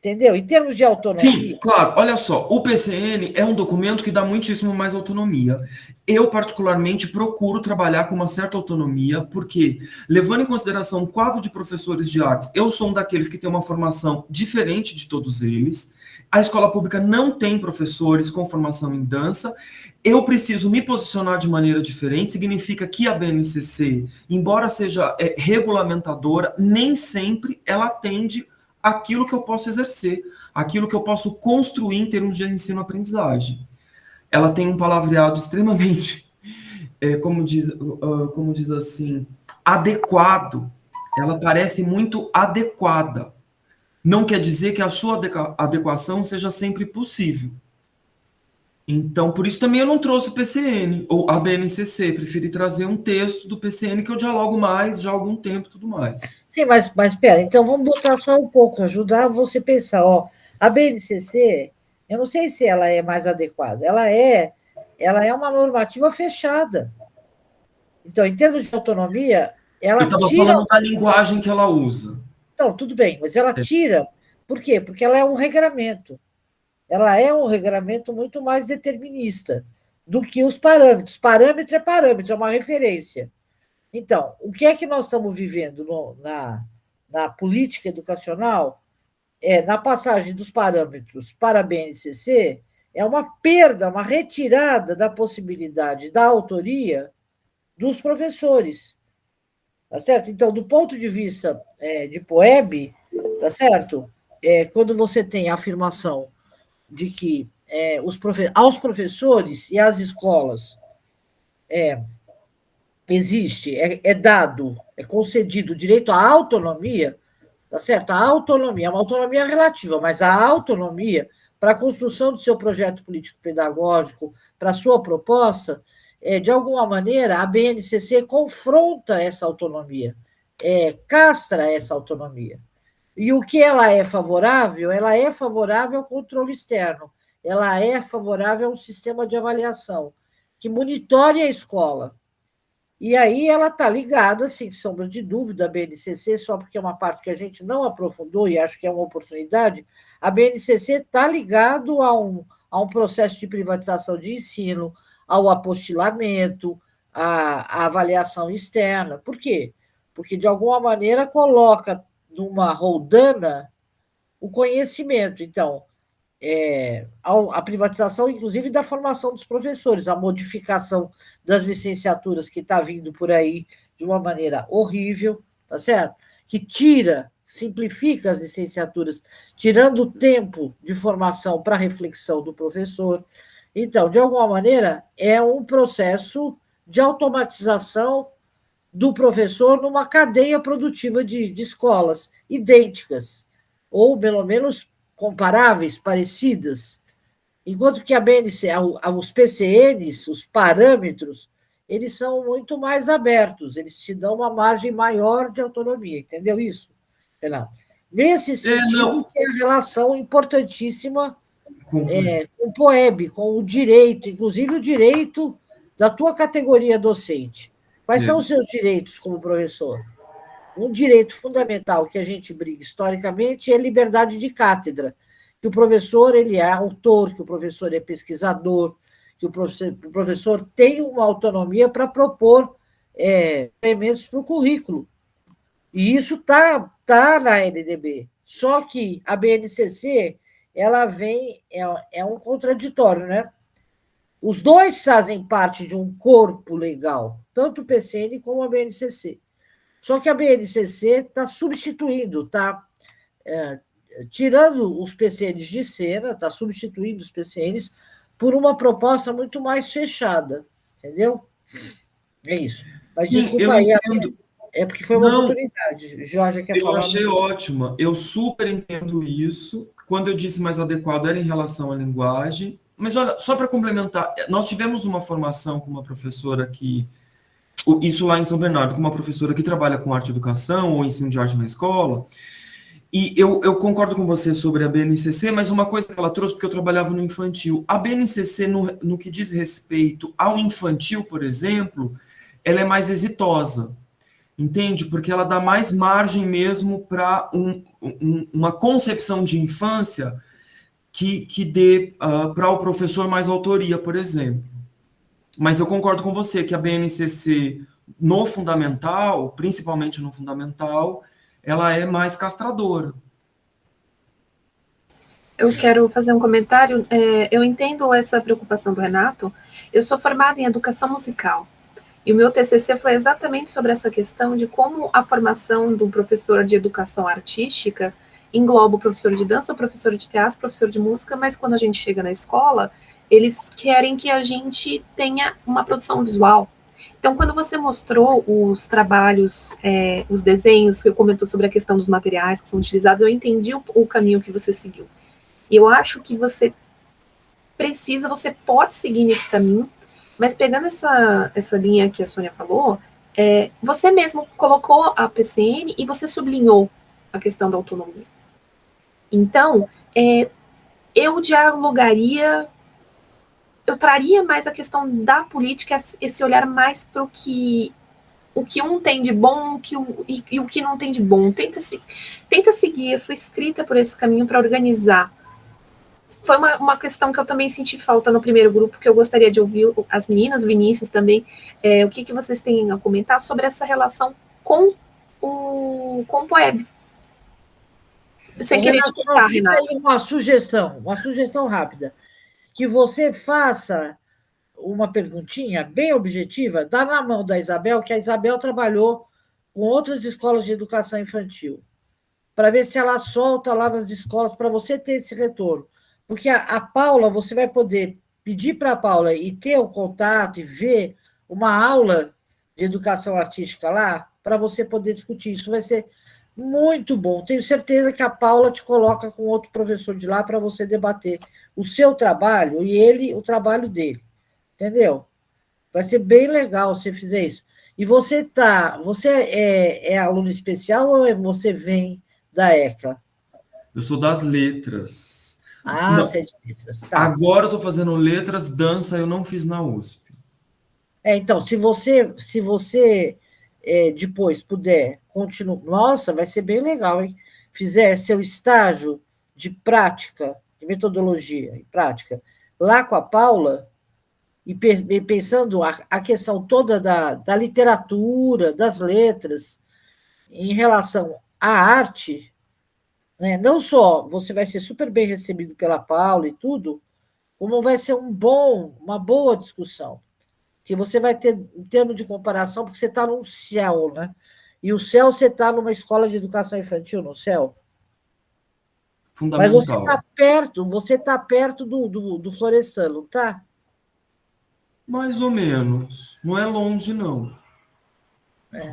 [SPEAKER 5] entendeu? Em termos de autonomia...
[SPEAKER 4] Sim, claro. Olha só, o PCN é um documento que dá muitíssimo mais autonomia. Eu, particularmente, procuro trabalhar com uma certa autonomia, porque, levando em consideração o quadro de professores de artes, eu sou um daqueles que tem uma formação diferente de todos eles. A escola pública não tem professores com formação em dança. Eu preciso me posicionar de maneira diferente, significa que a BNCC, embora seja regulamentadora, nem sempre ela atende aquilo que eu posso exercer, aquilo que eu posso construir em termos de ensino-aprendizagem. Ela tem um palavreado extremamente, como diz assim, adequado. Ela parece muito adequada. Não quer dizer que a sua adequação seja sempre possível. Então, por isso também eu não trouxe o PCN, ou a BNCC, preferi trazer um texto do PCN que eu dialogo mais já há algum tempo e tudo mais.
[SPEAKER 5] Sim, mas espera, então vamos botar só um pouco, ajudar você a pensar. A BNCC, eu não sei se ela é mais adequada, ela é uma normativa fechada. Então, em termos de autonomia, ela
[SPEAKER 4] eu estava
[SPEAKER 5] tira...
[SPEAKER 4] falando da linguagem que ela usa.
[SPEAKER 5] Então, tudo bem, mas ela tira Por quê? Porque ela é um regramento. Ela é um regramento muito mais determinista do que os parâmetros. Parâmetro, é uma referência. Então, o que é que nós estamos vivendo na política educacional? Na passagem dos parâmetros para a BNCC, é uma perda, uma retirada da possibilidade da autoria dos professores. Tá certo? Então, do ponto de vista de POEB, tá certo? Quando você tem a afirmação de que aos professores e às escolas existe, dado, é concedido o direito à autonomia, tá certo? A autonomia é uma autonomia relativa, mas a autonomia para a construção do seu projeto político-pedagógico, para a sua proposta, de alguma maneira, a BNCC confronta essa autonomia, castra essa autonomia. E o que ela é favorável? Ela é favorável ao controle externo, ela é favorável a um sistema de avaliação que monitore a escola. E aí ela está ligada, sem sombra de dúvida, a BNCC, só porque é uma parte que a gente não aprofundou e acho que é uma oportunidade, a BNCC está ligado a um processo de privatização de ensino, ao apostilamento, à avaliação externa. Por quê? Porque, de alguma maneira, coloca numa roldana o conhecimento. Então, a privatização, inclusive, da formação dos professores, a modificação das licenciaturas que está vindo por aí de uma maneira horrível, tá certo? Que simplifica as licenciaturas, tirando o tempo de formação para reflexão do professor. Então, de alguma maneira, é um processo de automatização do professor numa cadeia produtiva de escolas idênticas, ou pelo menos comparáveis, parecidas, enquanto que a BNC, os PCNs, os parâmetros, eles são muito mais abertos, eles te dão uma margem maior de autonomia, entendeu isso, Renato? Nesse sentido, é a relação importantíssima com o POEB, com o direito, inclusive o direito da tua categoria docente. Quais são os seus direitos como professor? Um direito fundamental que a gente briga historicamente é a liberdade de cátedra, que o professor ele é autor, que o professor é pesquisador, que o professor tem uma autonomia para propor elementos para o currículo. E isso está na LDB. Só que a BNCC ela vem, um contraditório, né? Os dois fazem parte de um corpo legal, tanto o PCN como a BNCC. Só que a BNCC está substituindo, está tirando os PCNs de cena, está substituindo os PCNs por uma proposta muito mais fechada, entendeu? É isso. Mas
[SPEAKER 4] sim,
[SPEAKER 5] desculpa aí, porque foi uma oportunidade. Jorge quer falar.
[SPEAKER 4] Eu achei ótima, eu super entendo isso. Quando eu disse mais adequado era em relação à linguagem. Mas olha, só para complementar, nós tivemos uma formação com uma professora que isso lá em São Bernardo, com uma professora que trabalha com arte e educação, ou ensino de arte na escola, e eu concordo com você sobre a BNCC, mas uma coisa que ela trouxe, porque eu trabalhava no infantil, a BNCC, no que diz respeito ao infantil, por exemplo, ela é mais exitosa, entende? Porque ela dá mais margem mesmo para uma concepção de infância que dê para o professor mais autoria, por exemplo. Mas eu concordo com você que a BNCC, no fundamental, principalmente no fundamental, ela é mais castradora.
[SPEAKER 1] Eu quero fazer um comentário. Eu entendo essa preocupação do Renato. Eu sou formada em educação musical. E o meu TCC foi exatamente sobre essa questão de como a formação do professor de educação artística engloba o professor de dança, o professor de teatro, o professor de música, mas quando a gente chega na escola, eles querem que a gente tenha uma produção visual. Então, quando você mostrou os trabalhos, os desenhos, que eu comentou sobre a questão dos materiais que são utilizados, eu entendi o caminho que você seguiu. E eu acho que você pode seguir nesse caminho, mas pegando essa linha que a Sônia falou, você mesmo colocou a PCN e você sublinhou a questão da autonomia. Então, eu dialogaria, eu traria mais a questão da política, esse olhar mais para o que o que um tem de bom e o que não tem de bom. Tenta seguir a sua escrita por esse caminho para organizar. Foi uma questão que eu também senti falta no primeiro grupo, que eu gostaria de ouvir as meninas, o Vinícius também, o que vocês têm a comentar sobre essa relação com o Poeb. Sem querer te cortar, Renato.
[SPEAKER 5] Uma sugestão rápida. Que você faça uma perguntinha bem objetiva, dá na mão da Isabel, que a Isabel trabalhou com outras escolas de educação infantil, para ver se ela solta lá nas escolas, para você ter esse retorno. Porque a Paula, você vai poder pedir para a Paula e ter o contato e ver uma aula de educação artística lá, para você poder discutir. Isso vai ser muito bom. Tenho certeza que a Paula te coloca com outro professor de lá para você debater o seu trabalho e ele, o trabalho dele. Entendeu? Vai ser bem legal se fizer isso. E você é aluno especial ou você vem da ECA?
[SPEAKER 4] Eu sou das letras.
[SPEAKER 5] Não. Você é de letras. Tá.
[SPEAKER 4] Agora eu estou fazendo letras, dança, eu não fiz na USP.
[SPEAKER 5] Então, se você depois puder continuar... Nossa, vai ser bem legal, hein? Fizer seu estágio de prática, de metodologia e prática, lá com a Paula, e pensando a questão toda da literatura, das letras, em relação à arte, né? Não só você vai ser super bem recebido pela Paula e tudo, como vai ser uma boa discussão, que você vai ter, em termos de comparação, porque você está no CEL, né? E o CEL, você está numa escola de educação infantil, no CEL.
[SPEAKER 4] Fundamental.
[SPEAKER 5] Mas você está perto do Florestan, não está?
[SPEAKER 4] Mais ou menos. Não é longe, não.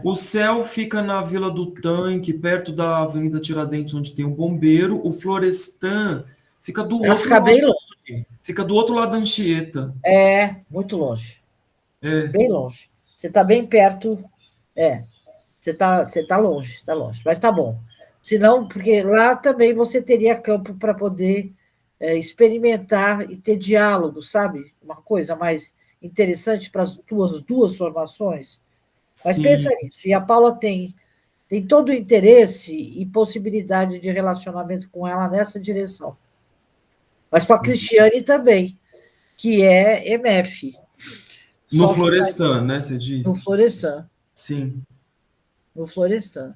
[SPEAKER 4] O CEL fica na Vila do Tanque, perto da Avenida Tiradentes, onde tem um bombeiro. O Florestan fica do outro
[SPEAKER 5] fica
[SPEAKER 4] lado.
[SPEAKER 5] Bem longe.
[SPEAKER 4] Fica do outro lado da Anchieta.
[SPEAKER 5] Muito longe.
[SPEAKER 4] É.
[SPEAKER 5] Bem longe. Você está bem perto. Você tá longe, mas tá bom. Senão, porque lá também você teria campo para poder experimentar e ter diálogo, sabe? Uma coisa mais interessante para as duas formações. Mas
[SPEAKER 4] Sim.
[SPEAKER 5] Pensa nisso. E a Paula tem todo o interesse e possibilidade de relacionamento com ela nessa direção. Mas com a Cristiane também, que é MF.
[SPEAKER 4] No Florestan, né, você disse?
[SPEAKER 5] No Florestan.
[SPEAKER 4] Sim.
[SPEAKER 5] No Florestan.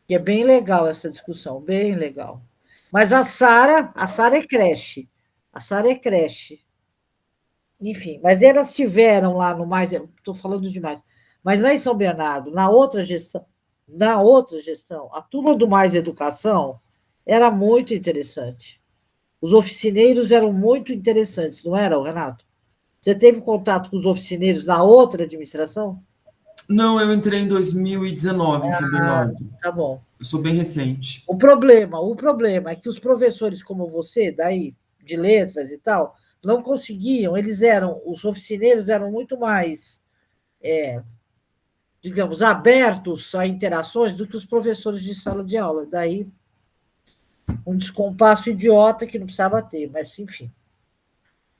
[SPEAKER 5] E é bem legal essa discussão, bem legal. Mas a Sara é creche. A Sara é creche. Enfim, mas elas tiveram lá no mais... Estou falando demais. Mas lá em São Bernardo, na outra gestão, a turma do Mais Educação era muito interessante. Os oficineiros eram muito interessantes, não eram, Renato? Você teve contato com os oficineiros na outra administração?
[SPEAKER 4] Não, eu entrei em 2019 em São Bernardo.
[SPEAKER 5] Tá bom.
[SPEAKER 4] Eu sou bem recente.
[SPEAKER 5] O problema é que os professores como você, daí, de letras e tal, não conseguiam, os oficineiros eram muito mais, digamos, abertos a interações do que os professores de sala de aula. Daí, um descompasso idiota que não precisava ter, mas enfim.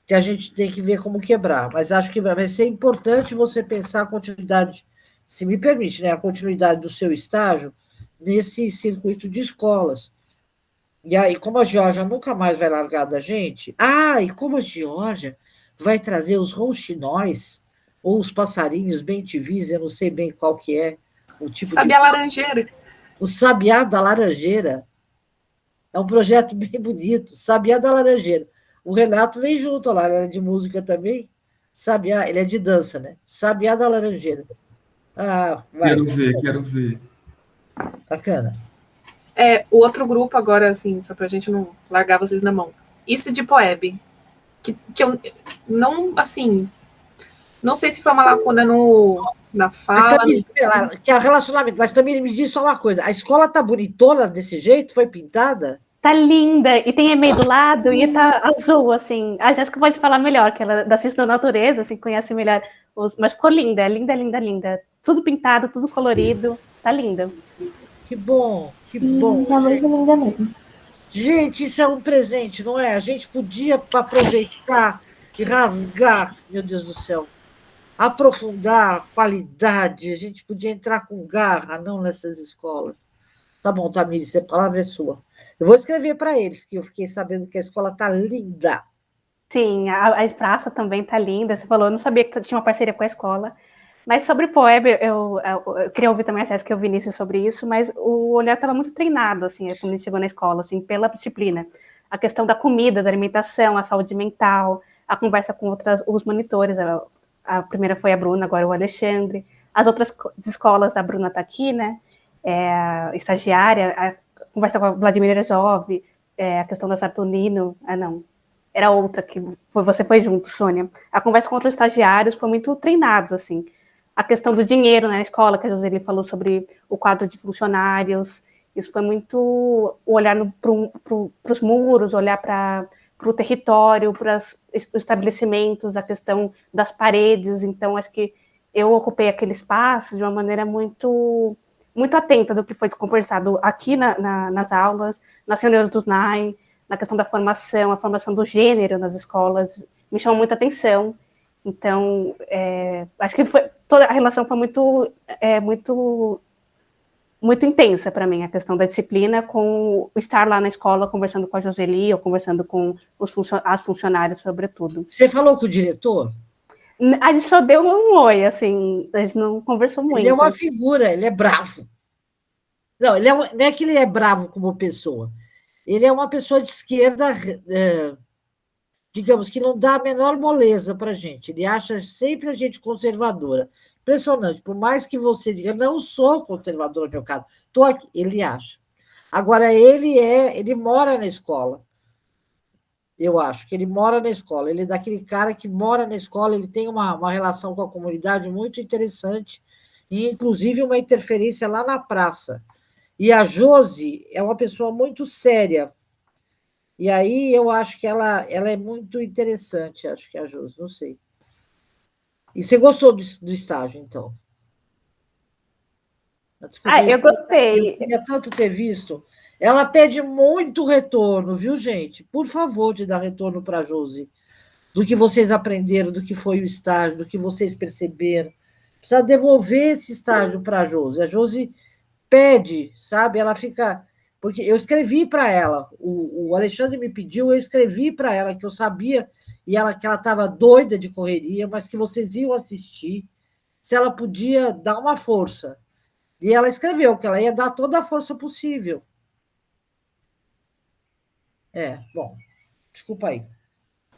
[SPEAKER 5] Que a gente tem que ver como quebrar. Mas acho que vai ser importante você pensar a continuidade, se me permite, né, a continuidade do seu estágio nesse circuito de escolas. E aí, como a Geórgia nunca mais vai largar da gente, e como a Geórgia vai trazer os rouxinóis, ou os passarinhos bem tivis, eu não sei bem qual que é o tipo
[SPEAKER 1] Sabiá laranjeira.
[SPEAKER 5] O Sabiá da Laranjeira. É um projeto bem bonito, Sabiá da Laranjeira. O Renato vem junto lá, ele é de música também. Sabiá, ele é de dança, né? Sabiá da Laranjeira. Vai.
[SPEAKER 4] Quero ver.
[SPEAKER 5] Bacana.
[SPEAKER 1] O outro grupo agora, assim, só pra gente não largar vocês na mão. Isso de Poeb. Que eu não, assim, não sei se foi uma lacuna na fala.
[SPEAKER 5] Que é relacionamento, mas também me diz só uma coisa. A escola tá bonitona desse jeito? Foi pintada?
[SPEAKER 2] Tá linda, e tem e-mail do lado, e tá azul, assim. A Jéssica pode falar melhor, que ela é da Ciência da Natureza, assim, conhece melhor. Mas ficou linda, linda, linda, linda. Tudo pintado, tudo colorido, tá lindo.
[SPEAKER 5] Que bom.
[SPEAKER 3] Tá muito linda mesmo.
[SPEAKER 5] Gente, isso é um presente, não é? A gente podia aproveitar e rasgar, meu Deus do céu, aprofundar a qualidade, a gente podia entrar com garra, não nessas escolas. Tá bom, Tamires, a palavra é sua. Eu vou escrever para eles, que eu fiquei sabendo que a escola está linda.
[SPEAKER 2] Sim, a praça também tá linda. Você falou, eu não sabia que tinha uma parceria com a escola. Mas sobre o Poeb, eu queria ouvir também a Jéssica e o Vinícius sobre isso, mas o olhar estava muito treinado, assim, quando a gente chegou na escola, assim, pela disciplina. A questão da comida, da alimentação, a saúde mental, a conversa com os monitores. A primeira foi a Bruna, agora o Alexandre. As outras escolas, a Bruna está aqui, né? Estagiária, a conversa com a Vladimir Erzov, a questão da Saturnino. Não, era outra que você foi junto, Sônia. A conversa com outros estagiários foi muito treinado, assim. A questão do dinheiro na escola, que a Joseli falou sobre o quadro de funcionários, isso foi muito olhar para os muros, olhar para o território, para os estabelecimentos, a questão das paredes. Então, acho que eu ocupei aquele espaço de uma maneira muito, muito atenta do que foi conversado aqui nas aulas, nas reuniões dos NAI, na questão da formação, a formação do gênero nas escolas, me chamou muita atenção. Então, acho que toda a relação foi muito intensa para mim, a questão da disciplina com estar lá na escola conversando com a Joseli ou conversando com as funcionárias, sobretudo.
[SPEAKER 5] Você falou com o diretor?
[SPEAKER 2] A gente só deu um oi, assim, a gente não conversou muito.
[SPEAKER 5] Ele é uma figura, ele é bravo. Não, não é que ele é bravo como pessoa. Ele é uma pessoa de esquerda, digamos, que não dá a menor moleza para a gente. Ele acha sempre a gente conservadora. Impressionante. Por mais que você diga, não sou conservadora, meu caro, estou aqui. Ele acha. Agora, ele mora na escola. Eu acho que ele mora na escola. Ele é daquele cara que mora na escola, ele tem uma relação com a comunidade muito interessante, e inclusive uma interferência lá na praça. E a Josi é uma pessoa muito séria. E aí eu acho que ela é muito interessante, acho que é a Josi, não sei. E você gostou do estágio, então?
[SPEAKER 2] Desculpa, eu gostei.
[SPEAKER 5] Eu queria tanto ter visto. Ela pede muito retorno, viu, gente? Por favor, de dar retorno para a Josi, do que vocês aprenderam, do que foi o estágio, do que vocês perceberam. Precisa devolver esse estágio para a Josi. A Josi pede, sabe? Ela fica... Porque eu escrevi para ela, o Alexandre me pediu, eu escrevi para ela que eu sabia que ela estava doida de correria, mas que vocês iam assistir, se ela podia dar uma força. E ela escreveu que ela ia dar toda a força possível. Bom, desculpa aí.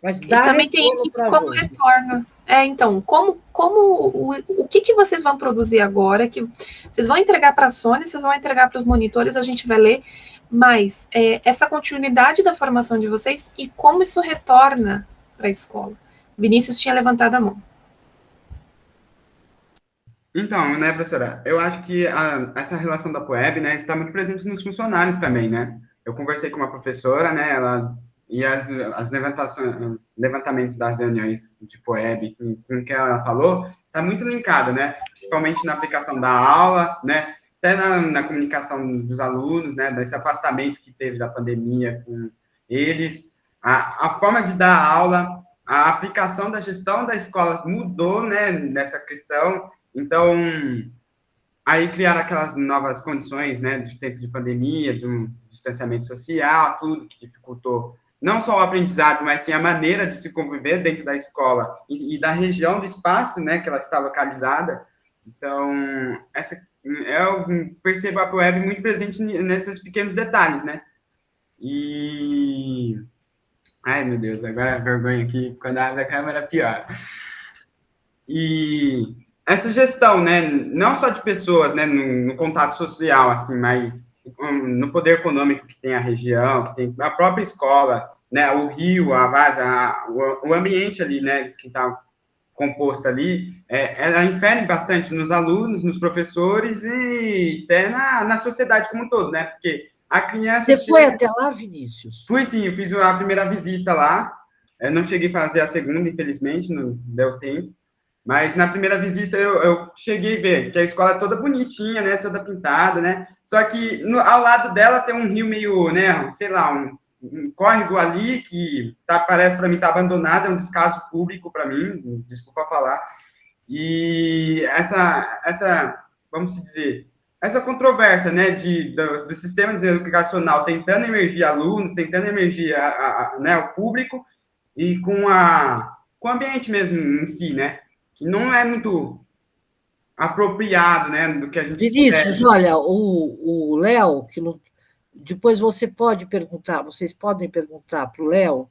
[SPEAKER 5] Mas
[SPEAKER 1] e também tem aqui como retorno. Então, o que vocês vão produzir agora? Que vocês vão entregar para a Sônia, vocês vão entregar para os monitores, a gente vai ler, mas essa continuidade da formação de vocês e como isso retorna para a escola. Vinícius tinha levantado a mão.
[SPEAKER 6] Então, né, professora, eu acho que essa relação da Poeb, né, está muito presente nos funcionários também, né? Eu conversei com uma professora, né, e os levantamentos das reuniões de Poeb, com o que ela falou, está muito linkado, né? Principalmente na aplicação da aula, né? Até na comunicação dos alunos, né? Desse afastamento que teve da pandemia com eles, a forma de dar aula, a aplicação da gestão da escola mudou, né? Nessa questão. Então, aí criaram aquelas novas condições, né? De tempo de pandemia, de um distanciamento social, tudo que dificultou não só o aprendizado, mas sim a maneira de se conviver dentro da escola e da região do espaço, né, que ela está localizada. Então, eu percebo a Poeb muito presente nesses pequenos detalhes, né? E... Ai, meu Deus, agora a vergonha aqui, quando abre a câmera, pior. E essa gestão, né, não só de pessoas, né, no contato social, assim, mas no poder econômico que tem a região, que tem a própria escola, né, o rio, a várzea, o ambiente ali, né, que está composto ali, ela infere bastante nos alunos, nos professores e até na sociedade como um todo, né, porque a criança...
[SPEAKER 5] Você foi até lá, Vinícius?
[SPEAKER 6] Fui sim, eu fiz a primeira visita lá, eu não cheguei a fazer a segunda, infelizmente, não deu tempo. Mas na primeira visita eu cheguei a ver que a escola é toda bonitinha, né? Toda pintada, né? Só que ao lado dela tem um rio meio, né? Sei lá, um córrego ali que parece para mim tá abandonado, é um descaso público para mim, desculpa falar. E vamos dizer, essa controvérsia, né, do sistema educacional tentando emergir alunos, tentando emergir né, o público, e com o ambiente mesmo em si, né, que não é muito apropriado, né, do que a gente
[SPEAKER 5] Vinícius,
[SPEAKER 6] espera.
[SPEAKER 5] olha, o Léo, depois vocês podem perguntar para o Léo,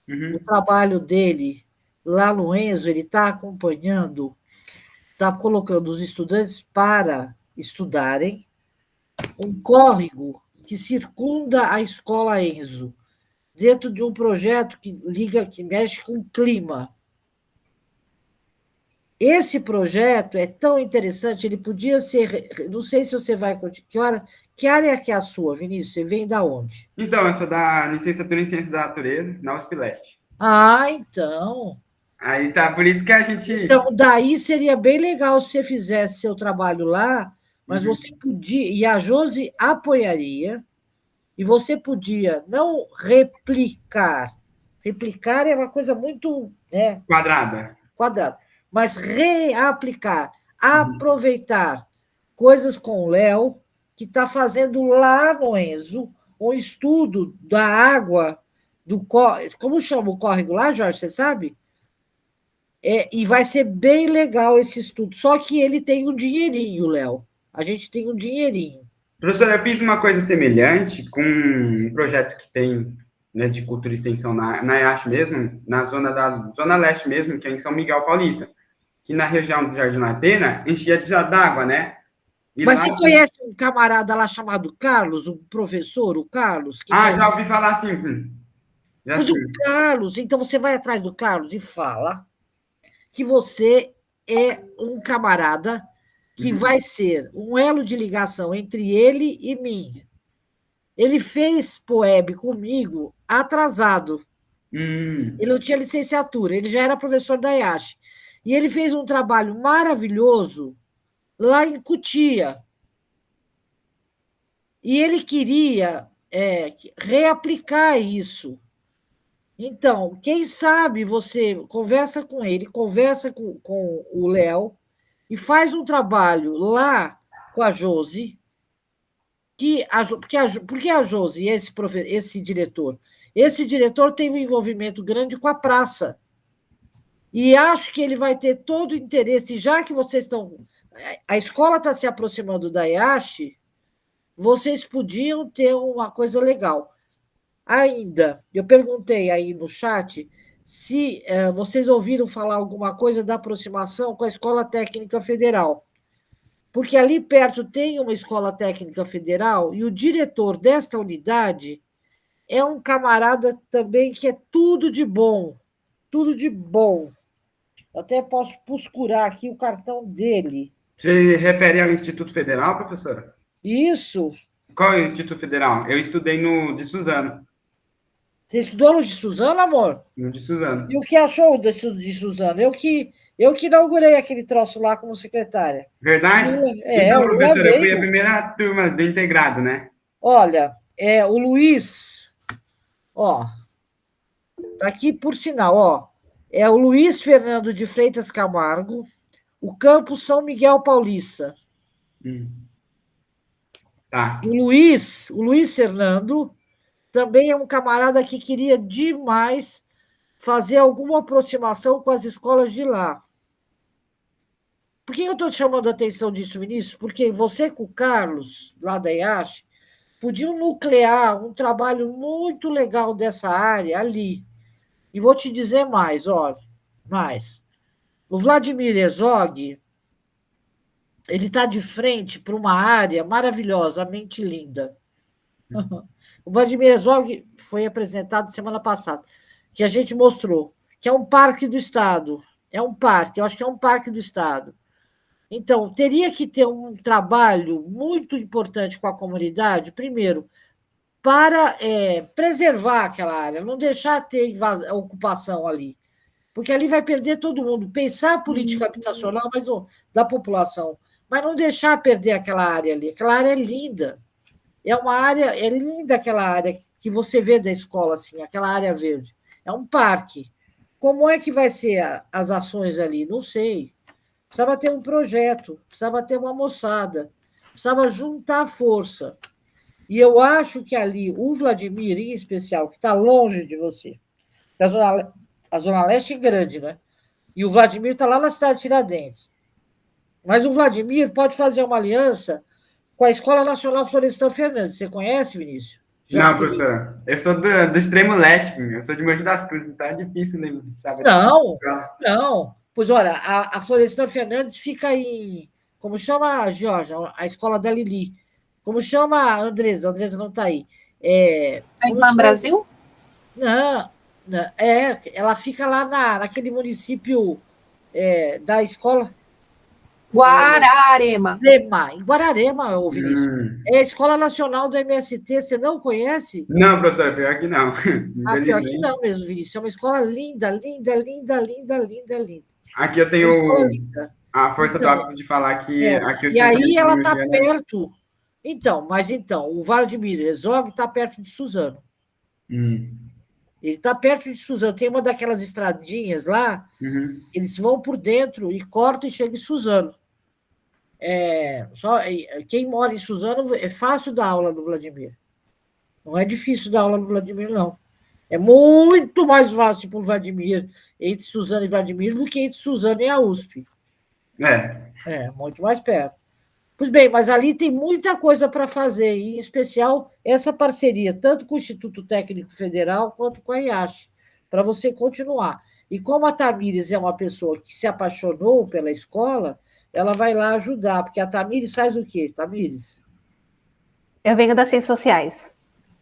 [SPEAKER 5] o
[SPEAKER 6] Uhum.
[SPEAKER 5] trabalho dele lá no Enzo, ele está acompanhando, está colocando os estudantes para estudarem um córrego que circunda a escola Enzo, dentro de um projeto que mexe com o clima. Esse projeto é tão interessante, ele podia ser. Não sei se você vai. Que área que é a sua, Vinícius? Você vem da onde?
[SPEAKER 6] Então, eu sou da licenciatura em Ciências da Natureza, na USP Leste.
[SPEAKER 5] Ah, então.
[SPEAKER 6] Aí tá, por isso que a gente.
[SPEAKER 5] Então, daí seria bem legal se você fizesse seu trabalho lá, mas
[SPEAKER 6] Uhum.
[SPEAKER 5] você podia, e a Josi apoiaria, e você podia não replicar. Replicar é uma coisa muito, né,
[SPEAKER 6] Quadrada.
[SPEAKER 5] quadrada, mas reaplicar,
[SPEAKER 6] Uhum.
[SPEAKER 5] aproveitar coisas com o Léo, que está fazendo lá no Enzo um estudo da água do córrego. Como chama o córrego lá, Jorge? Você sabe? E vai ser bem legal esse estudo. Só que ele tem um dinheirinho, Léo. A gente tem um dinheirinho.
[SPEAKER 6] Professor, eu fiz uma coisa semelhante com um projeto que tem, né, de cultura e extensão na IASH mesmo, na zona leste mesmo, que é em São Miguel Paulista, que na região do Jardim La Pena enchia d'água, né? E
[SPEAKER 5] Mas
[SPEAKER 6] lá.
[SPEAKER 5] você conhece um camarada lá chamado Carlos, um professor, o Carlos, que
[SPEAKER 6] Ah,
[SPEAKER 5] mexe.
[SPEAKER 6] já ouvi falar assim. Já
[SPEAKER 5] Pois o
[SPEAKER 6] sim.
[SPEAKER 5] Carlos, então você vai atrás do Carlos e fala que você é um camarada que
[SPEAKER 6] Uhum.
[SPEAKER 5] vai ser um elo de ligação entre ele e mim. Ele fez POEB comigo atrasado. Ele não tinha licenciatura, ele já era professor da IASH. E ele fez um trabalho maravilhoso lá em Cutia. E ele queria reaplicar isso. Então, quem sabe você conversa com ele, conversa com o Léo e faz um trabalho lá com a Josi, porque a Josi, esse diretor, tem um envolvimento grande com a praça. E acho que ele vai ter todo o interesse, já que vocês estão. A escola está se aproximando da IASH, vocês podiam ter uma coisa legal. Ainda, eu perguntei aí no chat se vocês ouviram falar alguma coisa da aproximação com a Escola Técnica Federal. Porque ali perto tem uma escola técnica federal e o diretor desta unidade é um camarada também que é tudo de bom, tudo de bom. Eu até posso procurar aqui o cartão dele.
[SPEAKER 6] Você refere ao Instituto Federal, professora?
[SPEAKER 5] Isso.
[SPEAKER 6] Qual é o Instituto Federal? Eu estudei no de Suzano.
[SPEAKER 5] Você estudou no de Suzano, amor?
[SPEAKER 6] No de Suzano.
[SPEAKER 5] E o que achou de Suzano? Eu que inaugurei aquele troço lá como secretária.
[SPEAKER 6] Verdade?
[SPEAKER 5] Eu
[SPEAKER 6] Então, professora, eu fui a
[SPEAKER 5] levei.
[SPEAKER 6] primeira turma do integrado, né?
[SPEAKER 5] Olha, o Luiz, ó, tá aqui por sinal, ó, é o Luiz Fernando de Freitas Camargo, o campus São Miguel Paulista.
[SPEAKER 6] Tá.
[SPEAKER 5] O Luiz Fernando também é um camarada que queria demais fazer alguma aproximação com as escolas de lá. Por que eu estou te chamando a atenção disso, Vinícius? Porque você com o Carlos, lá da IASH, podiam nuclear um trabalho muito legal dessa área ali. E vou te dizer mais, olha, mais. O Vladimir Herzog, ele está de frente para uma área maravilhosamente linda. O Vladimir Herzog foi apresentado semana passada, que a gente mostrou, que é um parque do Estado. É um parque, eu acho que é um parque do Estado. Então, teria que ter um trabalho muito importante com a comunidade, primeiro, para preservar aquela área, não deixar ter ocupação ali. Porque ali vai perder todo mundo. Pensar a política habitacional da população, mas não deixar perder aquela área ali. Aquela área é linda. É linda aquela área que você vê da escola, assim, aquela área verde. É um parque. Como é que vai ser as ações ali? Não sei. precisava ter um projeto, precisava ter uma moçada, precisava juntar força. E eu acho que ali, o Vladimir, em especial, que está longe de você, a Zona Leste é grande, né? E o Vladimir está lá na cidade de Tiradentes. Mas o Vladimir pode fazer uma aliança com a Escola Nacional Florestan Fernandes. Você conhece, Vinícius?
[SPEAKER 6] Não, professora. Eu sou do extremo leste, eu sou de Mogi das Cruzes, tá difícil, né? Sabe?
[SPEAKER 5] Não, não. Pois olha, a Florestan Fernandes fica em. Como chama a Georgia? A escola da Lili. Como chama a Andresa? A Andresa não está aí.
[SPEAKER 1] Tá em
[SPEAKER 5] Como
[SPEAKER 1] Pan
[SPEAKER 5] chama?
[SPEAKER 1] Brasil?
[SPEAKER 5] Não, não, ela fica lá naquele município da escola.
[SPEAKER 1] Guararema.
[SPEAKER 5] Em Guararema, ô Vinícius. É a Escola Nacional do MST, você não conhece?
[SPEAKER 6] Não, professora, pior que não.
[SPEAKER 5] Pior que não mesmo, Vinícius. É uma escola linda, linda, linda, linda, linda, linda.
[SPEAKER 6] Aqui eu tenho a força do hábito de falar que aqui os
[SPEAKER 5] e aí ela está
[SPEAKER 6] né?
[SPEAKER 5] perto. Então, o Vladimir Herzog está perto de Suzano. Ele está perto de Suzano. Tem uma daquelas estradinhas lá, eles vão por dentro e cortam e chegam em Suzano. Quem mora em Suzano é fácil dar aula no Vladimir. Não é difícil dar aula no Vladimir, não. É muito mais fácil para o Vladimir entre Suzano e Vladimir do que entre Suzano e a USP. Muito mais perto. Pois bem, mas ali tem muita coisa para fazer, e, em especial essa parceria, tanto com o Instituto Técnico Federal quanto com a IASH, para você continuar. E como a Tamires é uma pessoa que se apaixonou pela escola, ela vai lá ajudar, porque a Tamires faz o quê, Tamires?
[SPEAKER 2] Eu venho das ciências sociais.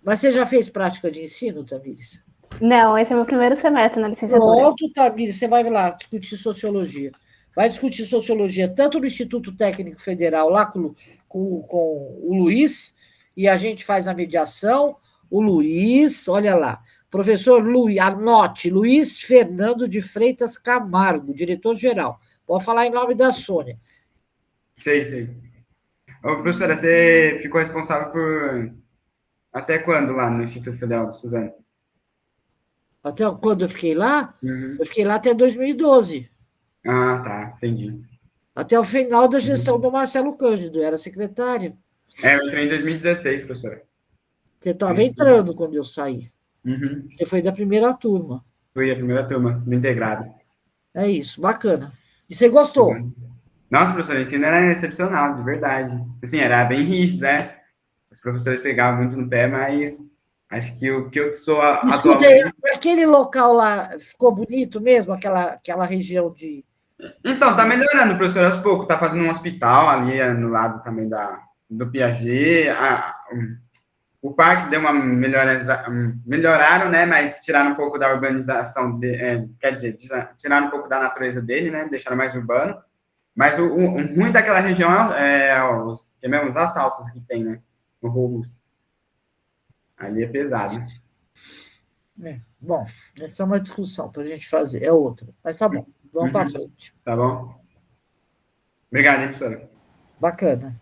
[SPEAKER 5] Mas você já fez prática de ensino, Tamires?
[SPEAKER 2] Não, esse é meu primeiro semestre na licenciatura.
[SPEAKER 5] Pronto, Tamires, você vai lá discutir sociologia. Vai discutir sociologia tanto no Instituto Técnico Federal, lá com o Luiz, e a gente faz a mediação. O Luiz, olha lá, professor Luiz, anote, Luiz Fernando de Freitas Camargo, diretor-geral. Pode falar em nome da Sônia.
[SPEAKER 6] Sei. Ô, professora, você ficou responsável por até quando lá no Instituto Federal de Suzano?
[SPEAKER 5] Até quando eu fiquei lá? Eu fiquei lá até 2012.
[SPEAKER 6] Ah, tá, entendi.
[SPEAKER 5] Até o final da gestão do Marcelo Cândido, era secretário.
[SPEAKER 6] Eu entrei em 2016, professora.
[SPEAKER 5] Você estava entrando quando eu saí.
[SPEAKER 6] Uhum.
[SPEAKER 5] Você foi da primeira turma.
[SPEAKER 6] Fui a primeira turma, do integrado.
[SPEAKER 5] É isso, bacana. E você gostou?
[SPEAKER 6] Nossa, professora, o ensino era excepcional, de verdade. Assim, era bem rígido, né? Os professores pegavam muito no pé, mas acho que o que eu sou atualmente...
[SPEAKER 5] Aquele local lá ficou bonito mesmo? Aquela região de...
[SPEAKER 6] Então, está melhorando, professor, aos poucos. Está fazendo um hospital ali no lado também do Piaget. O parque deu uma melhoraram, né? Mas tiraram um pouco da urbanização, quer dizer, tiraram um pouco da natureza dele, né? Deixaram mais urbano. Mas o ruim daquela região os assaltos que tem, né? Os roubos. Ali é pesado.
[SPEAKER 5] Bom, essa é uma discussão para a gente fazer, é outra. Mas tá bom, vamos para frente.
[SPEAKER 6] Tá bom? Obrigado, hein, professora.
[SPEAKER 5] Bacana.